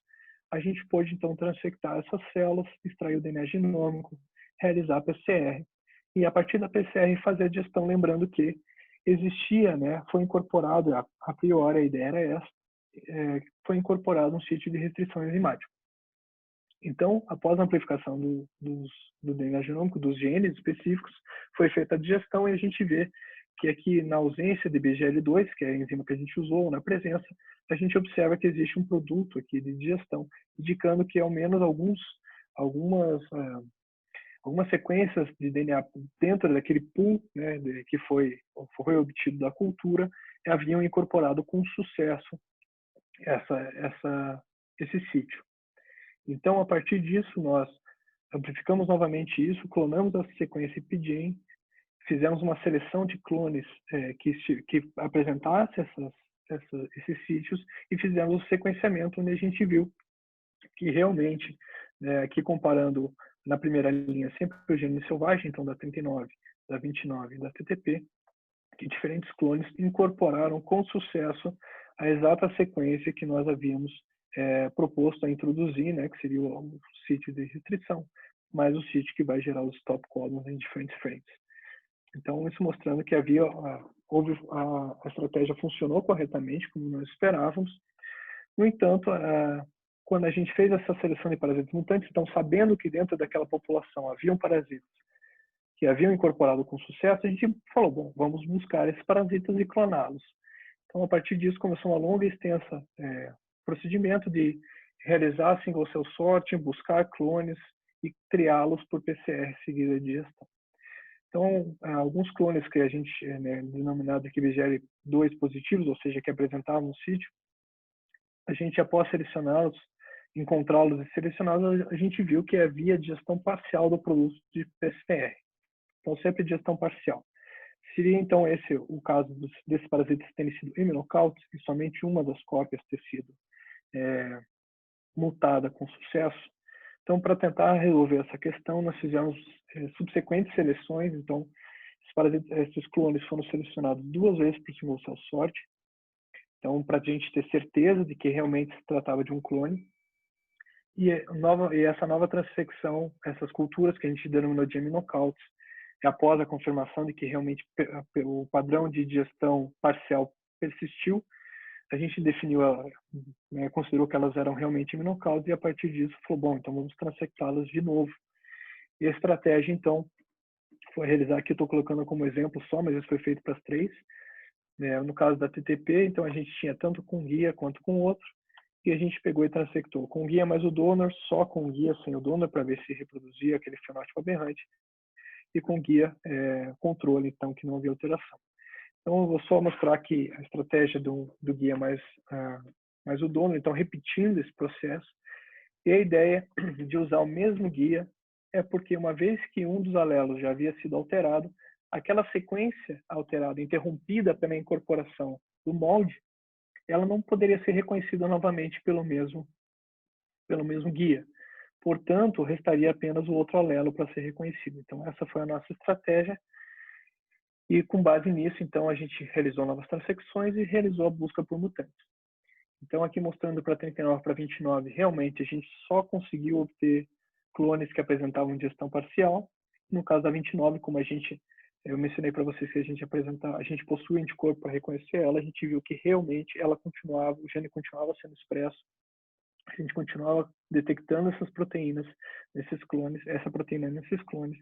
a gente pôde, então, transfectar essas células, extrair o DNA genômico, realizar a PCR, e a partir da PCR fazer a digestão, lembrando que existia, né, foi incorporado, a priori a ideia era essa, foi incorporado um sítio de restrição enzimática. Então, após a amplificação do DNA genômico, dos genes específicos, foi feita a digestão e a gente vê que aqui, na ausência de BGL2, que é a enzima que a gente usou, ou na presença, a gente observa que existe um produto aqui de digestão, indicando que ao menos algumas sequências de DNA dentro daquele pool, né, que foi obtido da cultura, haviam incorporado com sucesso esse sítio. Então, a partir disso, nós amplificamos novamente isso, clonamos a sequência PGen, fizemos uma seleção de clones que apresentasse esses sítios e fizemos o sequenciamento, onde a gente viu que realmente, aqui comparando na primeira linha sempre o gene selvagem, então da 39, da 29 e da TTP, que diferentes clones incorporaram com sucesso a exata sequência que nós havíamos proposto a introduzir, né, que seria o sítio de restrição, mais o sítio que vai gerar os stop codons em diferentes frames. Então, isso mostrando que a estratégia funcionou corretamente, como nós esperávamos. No entanto, quando a gente fez essa seleção de parasitas mutantes, então, sabendo que dentro daquela população haviam parasitas que haviam incorporado com sucesso, a gente falou, bom, vamos buscar esses parasitas e cloná-los. Então, a partir disso, começou uma longa e extensa procedimento de realizar single cell sorting, buscar clones e triá-los por PCR seguida de digestão. Então, alguns clones que a gente denominado aqui BGL2 positivos, ou seja, que apresentavam um sítio, a gente, após selecioná-los, encontrá-los e selecioná-los, a gente viu que havia digestão parcial do produto de PCR. Então, sempre digestão parcial. Seria, então, esse o caso desses parasitas terem sido imunocautos e somente uma das cópias ter sido mutada com sucesso. Então, para tentar resolver essa questão, nós fizemos subsequentes seleções. Então, esses clones foram selecionados 2 vezes por single cell sort. Então, para a gente ter certeza de que realmente se tratava de um clone. E essa nova transfecção, essas culturas que a gente denominou de aminocautos, após a confirmação de que realmente o padrão de digestão parcial persistiu, a gente definiu, considerou que elas eram realmente aminocautos e a partir disso falou, bom, então vamos transectá-las de novo. E a estratégia, então, foi realizar, aqui eu estou colocando como exemplo só, mas isso foi feito para as 3. No caso da TTP, então a gente tinha tanto com guia quanto com outro, e a gente pegou e transectou com guia mais o donor, só com guia sem o donor, para ver se reproduzia aquele fenótipo aberrante, e com guia controle, então, que não havia alteração. Então, eu vou só mostrar aqui a estratégia do guia mais o dono, então, repetindo esse processo. E a ideia de usar o mesmo guia é porque, uma vez que um dos alelos já havia sido alterado, aquela sequência alterada, interrompida pela incorporação do molde, ela não poderia ser reconhecida novamente pelo mesmo guia. Portanto, restaria apenas o outro alelo para ser reconhecido. Então, essa foi a nossa estratégia. E com base nisso, então, a gente realizou novas transecções e realizou a busca por mutantes. Então, aqui mostrando para 39 para 29, realmente a gente só conseguiu obter clones que apresentavam digestão parcial. No caso da 29, como eu mencionei para vocês que a gente possui anticorpo para reconhecer ela, a gente viu que realmente o gene continuava sendo expresso, a gente continuava detectando essas proteínas nesses clones, essa proteína nesses clones,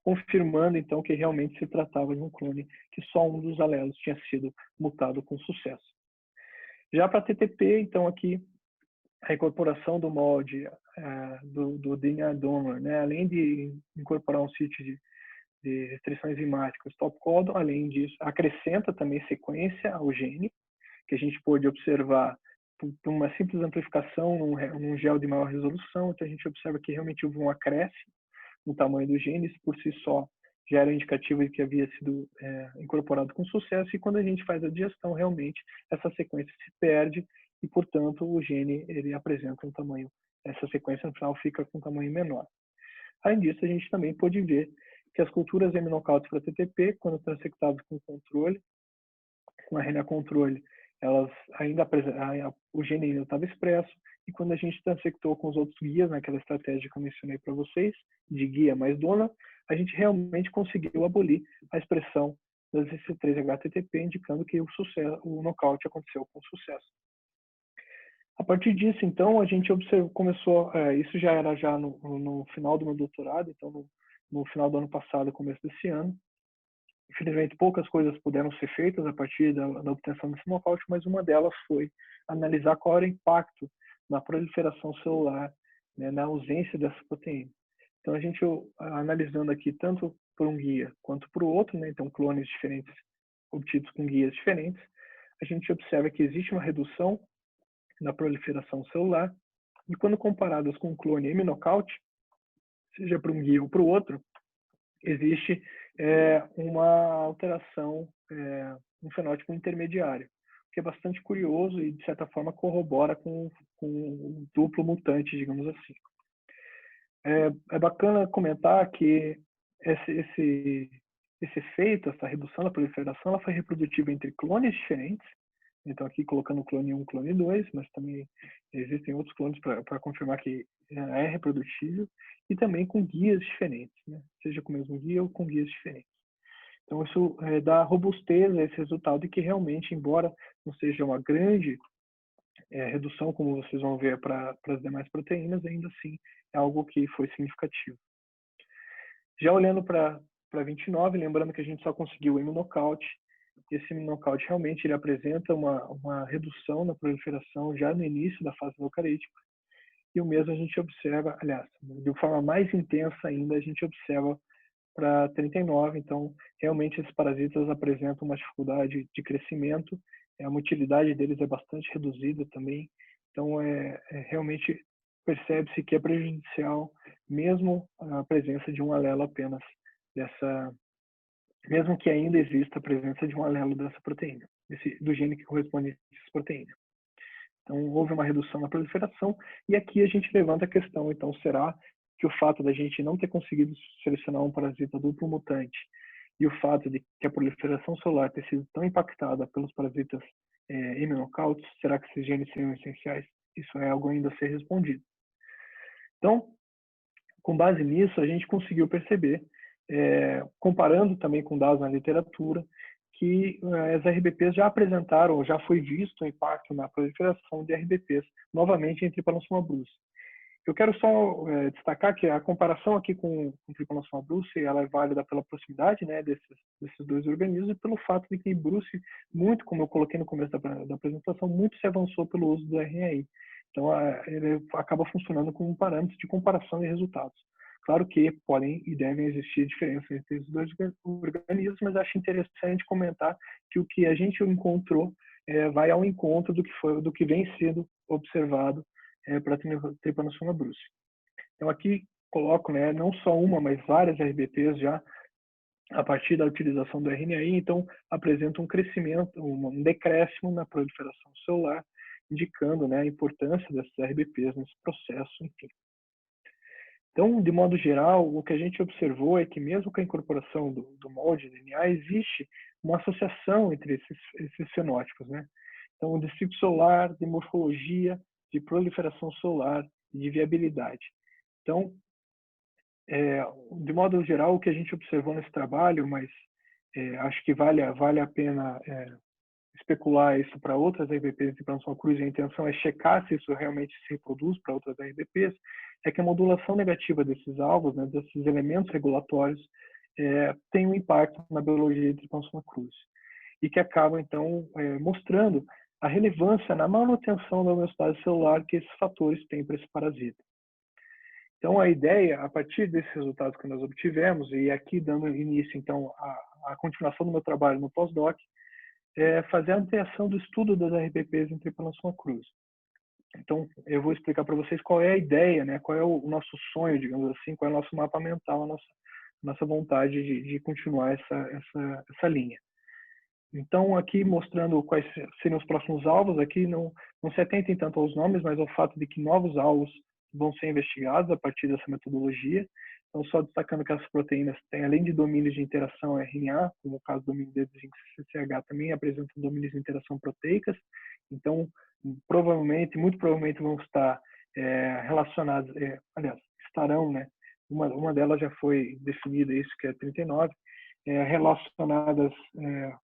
confirmando então que realmente se tratava de um clone que só um dos alelos tinha sido mutado com sucesso. Já para TTP, então aqui a incorporação do molde do DNA donor, né, além de incorporar um sítio de restrição enzimática, o stop codon, além disso, acrescenta também sequência ao gene, que a gente pôde observar por uma simples amplificação num gel de maior resolução. Então a gente observa que realmente houve um acréscimo no tamanho do gene, isso por si só já era indicativo de que havia sido incorporado com sucesso, e quando a gente faz a digestão, realmente essa sequência se perde e, portanto, o gene ele apresenta um tamanho, essa sequência no final fica com um tamanho menor. Além disso, a gente também pôde ver que as culturas aminocautos para TTP, quando transectadas com controle, com a RNA controle, elas o gene ainda estava expresso, e quando a gente transectou com os outros guias, naquela estratégia que eu mencionei para vocês, de guia mais dona, a gente realmente conseguiu abolir a expressão das C3-HTTP, indicando que o nocaute aconteceu com sucesso. A partir disso, então, a gente começou, isso já era no final do meu doutorado, então no final do ano passado, começo desse ano, Infelizmente, poucas coisas puderam ser feitas a partir da obtenção desse nocaute, mas uma delas foi analisar qual era o impacto na proliferação celular, né, na ausência dessa proteína. Então, a gente, analisando aqui tanto por um guia quanto por outro, né, então clones diferentes obtidos com guias diferentes, a gente observa que existe uma redução na proliferação celular, e quando comparadas com o clone M-Knockout, seja para um guia ou para o outro, existe uma alteração, um fenótipo intermediário, que é bastante curioso e, de certa forma, corrobora com o duplo mutante, digamos assim. É bacana comentar que esse efeito, essa redução da proliferação, ela foi reprodutível entre clones diferentes. Então, aqui colocando o clone 1 e clone 2, mas também existem outros clones para confirmar que é reprodutível, e também com guias diferentes, né? Seja com o mesmo guia ou com guias diferentes. Então, isso dá robustez a esse resultado e que realmente, embora não seja uma grande redução, como vocês vão ver para as demais proteínas, ainda assim é algo que foi significativo. Já olhando para 29, lembrando que a gente só conseguiu o M-Knockout, esse M-Knockout realmente ele apresenta uma redução na proliferação já no início da fase eucarítica, e o mesmo a gente observa, aliás, de forma mais intensa ainda, a gente observa para 39, então realmente esses parasitas apresentam uma dificuldade de crescimento, a motilidade deles é bastante reduzida também, então realmente percebe-se que é prejudicial mesmo a presença de um alelo apenas dessa, mesmo que ainda exista a presença de um alelo dessa proteína, do gene que corresponde a essa proteína. Então, houve uma redução na proliferação, e aqui a gente levanta a questão, então, será que o fato da gente não ter conseguido selecionar um parasita duplo mutante e o fato de que a proliferação celular ter sido tão impactada pelos parasitas M-Knockouts, será que esses genes seriam essenciais? Isso é algo ainda a ser respondido. Então, com base nisso, a gente conseguiu perceber, comparando também com dados na literatura, que as RBPs já apresentaram, já foi visto o impacto na proliferação de RBPs, novamente em Trypanosoma brucei. Eu quero só destacar que a comparação aqui com Trypanosoma brucei, ela é válida pela proximidade, né, desses dois organismos, e pelo fato de que brucei, muito, como eu coloquei no começo da apresentação, muito se avançou pelo uso do RNAi. Então, ele acaba funcionando como um parâmetro de comparação de resultados. Claro que podem e devem existir diferenças entre os dois organismos, mas acho interessante comentar que o que a gente encontrou vai ao encontro do que vem sendo observado para Trypanosoma brucei. Então, aqui coloco, né, não só uma, mas várias RBPs já a partir da utilização do RNAi, então apresenta um crescimento, um decréscimo na proliferação celular, indicando, né, a importância dessas RBPs nesse processo, enfim. Então, de modo geral, o que a gente observou é que mesmo com a incorporação do molde DNA, existe uma associação entre esses fenótipos, né? Então, de ciclo solar, de morfologia, de proliferação solar e de viabilidade. Então, de modo geral, o que a gente observou nesse trabalho, mas acho que vale a pena especular isso para outras RBPs de Trypanosoma cruzi, a intenção é checar se isso realmente se reproduz para outras RBPs, é que a modulação negativa desses alvos, né, desses elementos regulatórios, tem um impacto na biologia de Trypanosoma cruzi, e que acabam, então, mostrando a relevância na manutenção da homeostase celular que esses fatores têm para esse parasita. Então, a ideia, a partir desses resultados que nós obtivemos, e aqui dando início, então, à continuação do meu trabalho no pós-doc, fazer a ampliação do estudo das RBPs em Trypanosoma cruzi. Então, eu vou explicar para vocês qual é a ideia, né? Qual é o nosso sonho, digamos assim, qual é o nosso mapa mental, a nossa vontade de continuar essa linha. Então, aqui mostrando quais seriam os próximos alvos, aqui não se atentem tanto aos nomes, mas ao fato de que novos alvos vão ser investigados a partir dessa metodologia. Então, só destacando que essas proteínas têm, além de domínios de interação RNA, como o caso do domínio de CCH, também apresentam domínios de interação proteicas. Então, muito provavelmente vão estar relacionadas, aliás, estarão, né? Uma delas já foi definida, isso que é 39, relacionadas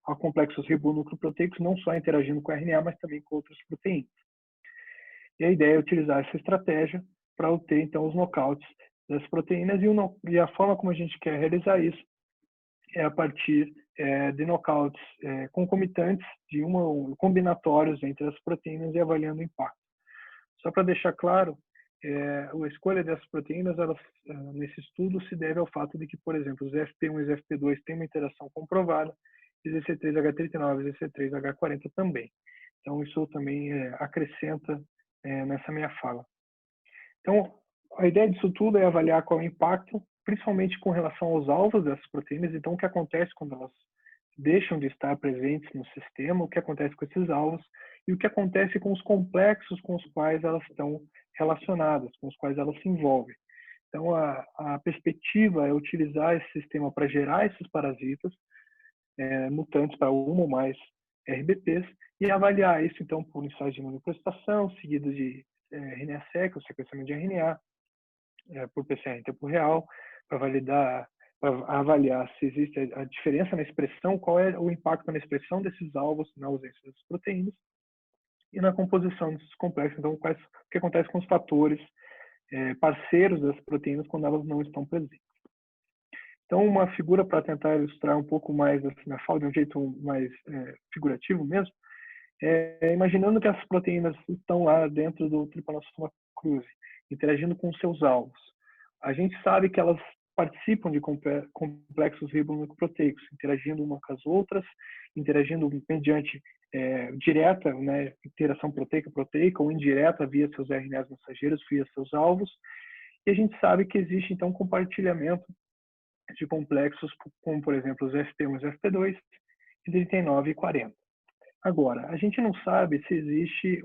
a complexos ribonucleoproteicos, não só interagindo com a RNA, mas também com outras proteínas. E a ideia é utilizar essa estratégia para obter, então, os knockouts das proteínas, e a forma como a gente quer realizar isso é a partir de knockouts concomitantes combinatórios entre as proteínas e avaliando o impacto. Só para deixar claro, a escolha dessas proteínas, nesse estudo, se deve ao fato de que, por exemplo, os FP1 e os FP2 têm uma interação comprovada, e os EC3H39 e os EC3H40 também. Então, isso também acrescenta nessa minha fala. Então, a ideia disso tudo é avaliar qual é o impacto, principalmente com relação aos alvos dessas proteínas. Então, o que acontece quando elas deixam de estar presentes no sistema, o que acontece com esses alvos e o que acontece com os complexos com os quais elas estão relacionadas, com os quais elas se envolvem. Então, a perspectiva é utilizar esse sistema para gerar esses parasitas mutantes para uma ou mais RBPs e avaliar isso, então, por ensaios de imunoprestação, seguido de RNA-seq, o sequenciamento de RNA, por PCR em tempo real, para avaliar se existe a diferença na expressão, qual é o impacto na expressão desses alvos, na ausência dessas proteínas, e na composição desses complexos. Então, o que acontece com os fatores parceiros das proteínas quando elas não estão presentes. Então, uma figura para tentar ilustrar um pouco mais essa minha fala, de um jeito mais figurativo mesmo, imaginando que as proteínas estão lá dentro do Trypanosoma cruzi, interagindo com seus alvos. A gente sabe que elas participam de complexos ribonucleoproteicos, interagindo umas com as outras, interagindo mediante direta, né, interação proteica-proteica, ou indireta via seus RNAs mensageiros, via seus alvos. E a gente sabe que existe, então, compartilhamento de complexos, como, por exemplo, os FP1 e os FP2, de 39 e 40. Agora, a gente não sabe se existe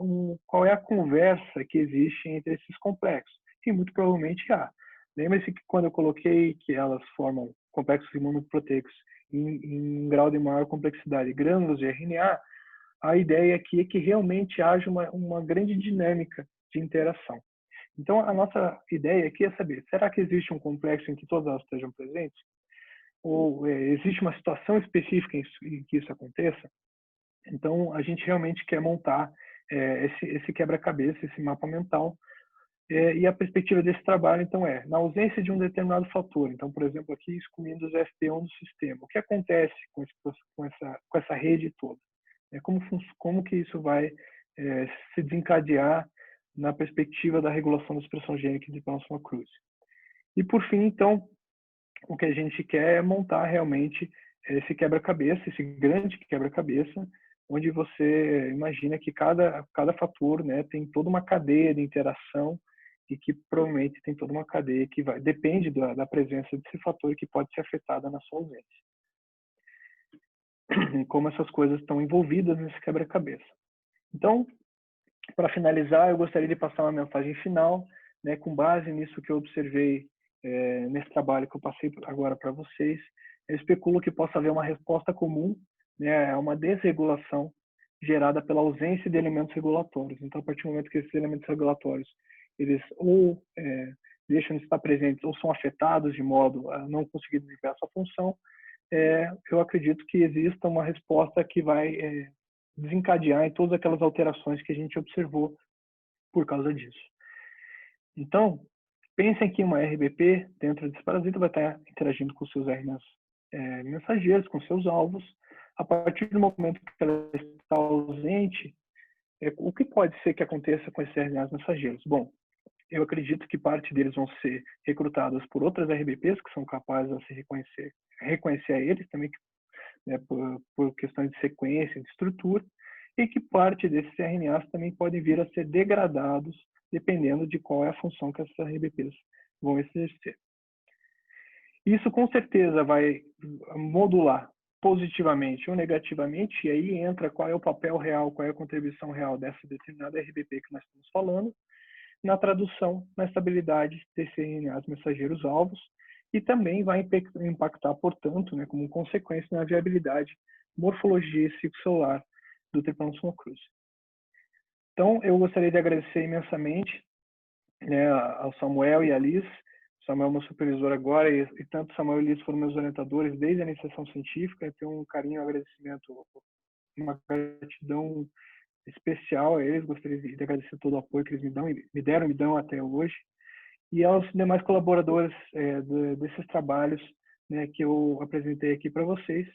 qual é a conversa que existe entre esses complexos, e muito provavelmente há. Lembre-se que quando eu coloquei que elas formam complexos imunoproteicos em grau de maior complexidade, grânulos de RNA, a ideia aqui é que realmente haja uma grande dinâmica de interação. Então, a nossa ideia aqui é saber, será que existe um complexo em que todas elas estejam presentes? Ou existe uma situação específica em que isso aconteça? Então, a gente realmente quer montar esse quebra-cabeça, esse mapa mental. E a perspectiva desse trabalho, então, na ausência de um determinado fator. Então, por exemplo, aqui excluindo os FP1 do sistema. O que acontece com essa rede toda? Como que isso vai se desencadear na perspectiva da regulação da expressão gênica de Trypanosoma cruzi? E, por fim, então, o que a gente quer é montar realmente esse quebra-cabeça, esse grande quebra-cabeça, onde você imagina que cada fator, né, tem toda uma cadeia de interação e que provavelmente tem toda uma cadeia que depende da presença desse fator que pode ser afetada na sua ausência. E como essas coisas estão envolvidas nesse quebra-cabeça. Então, para finalizar, eu gostaria de passar uma mensagem final, né, com base nisso que eu observei nesse trabalho que eu passei agora para vocês. Eu especulo que possa haver uma resposta comum, né, a uma desregulação gerada pela ausência de elementos regulatórios. Então, a partir do momento que esses elementos regulatórios eles ou deixam de estar presentes ou são afetados de modo a não conseguir desempenhar essa função, eu acredito que exista uma resposta que vai desencadear em todas aquelas alterações que a gente observou por causa disso. Então, pensem que uma RBP dentro desse parasita vai estar interagindo com seus RNAs mensageiros, com seus alvos. A partir do momento que ela está ausente, o que pode ser que aconteça com esses RNAs mensageiros? Bom, eu acredito que parte deles vão ser recrutados por outras RBPs que são capazes de se reconhecer a eles também, né, por questões de sequência, de estrutura, e que parte desses RNAs também podem vir a ser degradados dependendo de qual é a função que essas RBPs vão exercer. Isso com certeza vai modular positivamente ou negativamente, e aí entra qual é o papel real, qual é a contribuição real dessa determinada RBP que nós estamos falando, na tradução, na estabilidade desses RNAs mensageiros alvos, e também vai impactar, portanto, né, como consequência, na viabilidade, morfologia e ciclo celular do Trypanosoma cruzi. Então, eu gostaria de agradecer imensamente, né, ao Samuel e à Liz. Samuel é meu supervisor agora, e tanto Samuel e Liz foram meus orientadores desde a iniciação científica. Eu tenho um carinho, um agradecimento, uma gratidão especial a eles. Gostaria de agradecer todo o apoio que eles me dão até hoje. E aos demais colaboradores desses trabalhos, né, que eu apresentei aqui para vocês.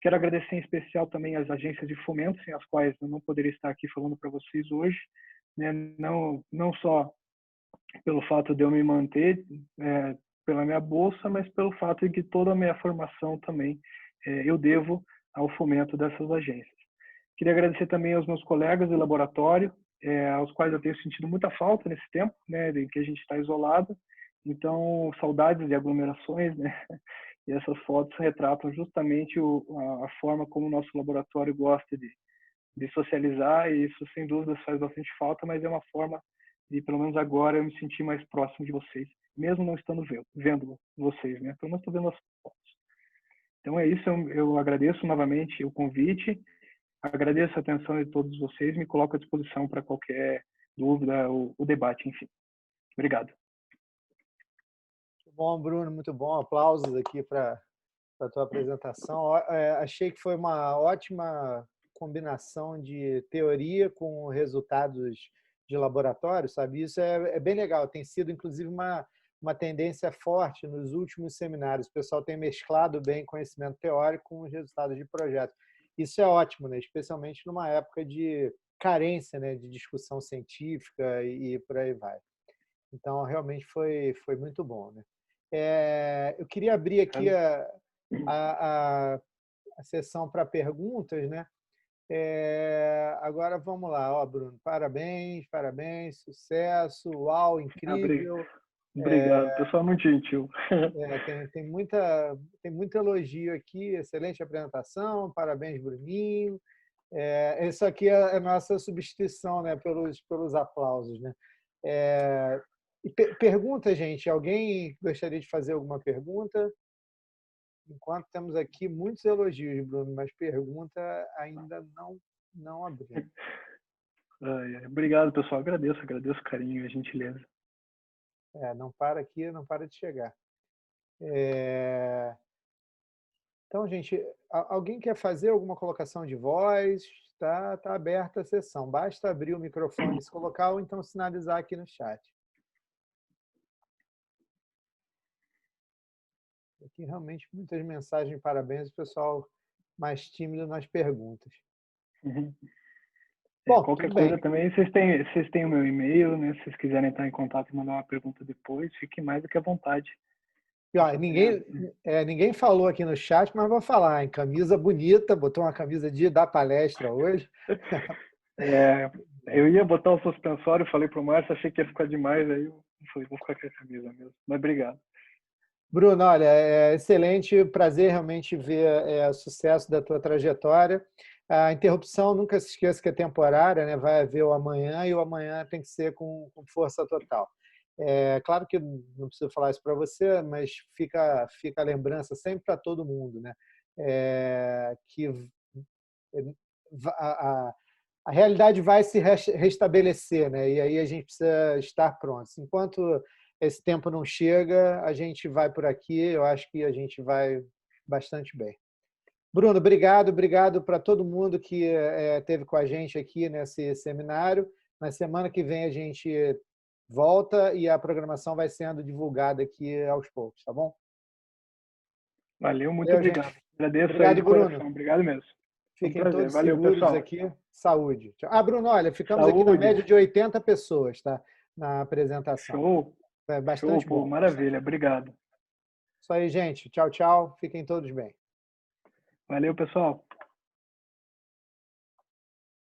Quero agradecer em especial também as agências de fomento, sem as quais eu não poderia estar aqui falando para vocês hoje, né? Não só pelo fato de eu me manter pela minha bolsa, mas pelo fato de que toda a minha formação também eu devo ao fomento dessas agências. Queria agradecer também aos meus colegas de laboratório, aos quais eu tenho sentido muita falta nesse tempo, né, em que a gente está isolado. Então, saudades de aglomerações, né? E essas fotos retratam justamente a forma como o nosso laboratório gosta de socializar, e isso, sem dúvida, faz bastante falta, mas é uma forma de, pelo menos agora, eu me sentir mais próximo de vocês, mesmo não estando vendo vocês, né? Pelo menos estou vendo as fotos. Então é isso, eu agradeço novamente o convite, agradeço a atenção de todos vocês, me coloco à disposição para qualquer dúvida ou debate, enfim. Obrigado. Muito bom, Bruno, muito bom. Aplausos aqui para a tua apresentação. Achei que foi uma ótima combinação de teoria com resultados de laboratório, sabe? Isso é bem legal. Tem sido, inclusive, uma tendência forte nos últimos seminários. O pessoal tem mesclado bem conhecimento teórico com os resultados de projeto. Isso é ótimo, né? Especialmente numa época de carência, né? De discussão científica e por aí vai. Então, realmente foi muito bom, né? Eu queria abrir aqui a sessão para perguntas, né? Agora vamos lá, ó, Bruno, parabéns, sucesso, uau, incrível. Obrigado, pessoal muito gentil. Tem muito elogio aqui, excelente apresentação, parabéns, Bruninho. Isso aqui é a nossa substituição, né, pelos aplausos, né? Pergunta, gente, alguém gostaria de fazer alguma pergunta? Enquanto temos aqui muitos elogios, Bruno, mas pergunta ainda não abriu. Obrigado, pessoal. Agradeço o carinho e a gentileza. Não para aqui, não para de chegar. Então, gente, alguém quer fazer alguma colocação de voz? Tá aberta a sessão. Basta abrir o microfone e se colocar ou então sinalizar aqui no chat. Aqui realmente muitas mensagens de parabéns, o pessoal mais tímido nas perguntas. Bom, qualquer coisa também, vocês têm o meu e-mail, né? Se vocês quiserem entrar em contato e mandar uma pergunta depois, fiquem mais do que à vontade. Ninguém falou aqui no chat, mas vou falar, em camisa bonita, botou uma camisa de dar palestra hoje. Eu ia botar o suspensório, falei para o Márcio, achei que ia ficar demais, aí eu falei, vou ficar com a camisa mesmo. Mas obrigado. Bruno, olha, é excelente, prazer realmente ver o sucesso da tua trajetória. A interrupção, nunca se esqueça que é temporária, né? Vai haver o amanhã e o amanhã tem que ser com força total. Claro que não preciso falar isso para você, mas fica a lembrança sempre para todo mundo, né? Que a realidade vai se restabelecer, né? E aí a gente precisa estar prontos. Enquanto esse tempo não chega, a gente vai por aqui, eu acho que a gente vai bastante bem. Bruno, obrigado para todo mundo que esteve com a gente aqui nesse seminário. Na semana que vem a gente volta e a programação vai sendo divulgada aqui aos poucos, tá bom? Valeu, muito obrigado. Gente. Agradeço obrigado, aí de Bruno. coração. Obrigado mesmo. Fiquem todos Valeu, seguros pessoal. aqui. Saúde. Bruno, olha, ficamos aqui na média de 80 pessoas, tá? Na apresentação. Show. Bastante Show, bom. Maravilha, obrigado. Isso aí, gente. Tchau, tchau. Fiquem todos bem. Valeu, pessoal.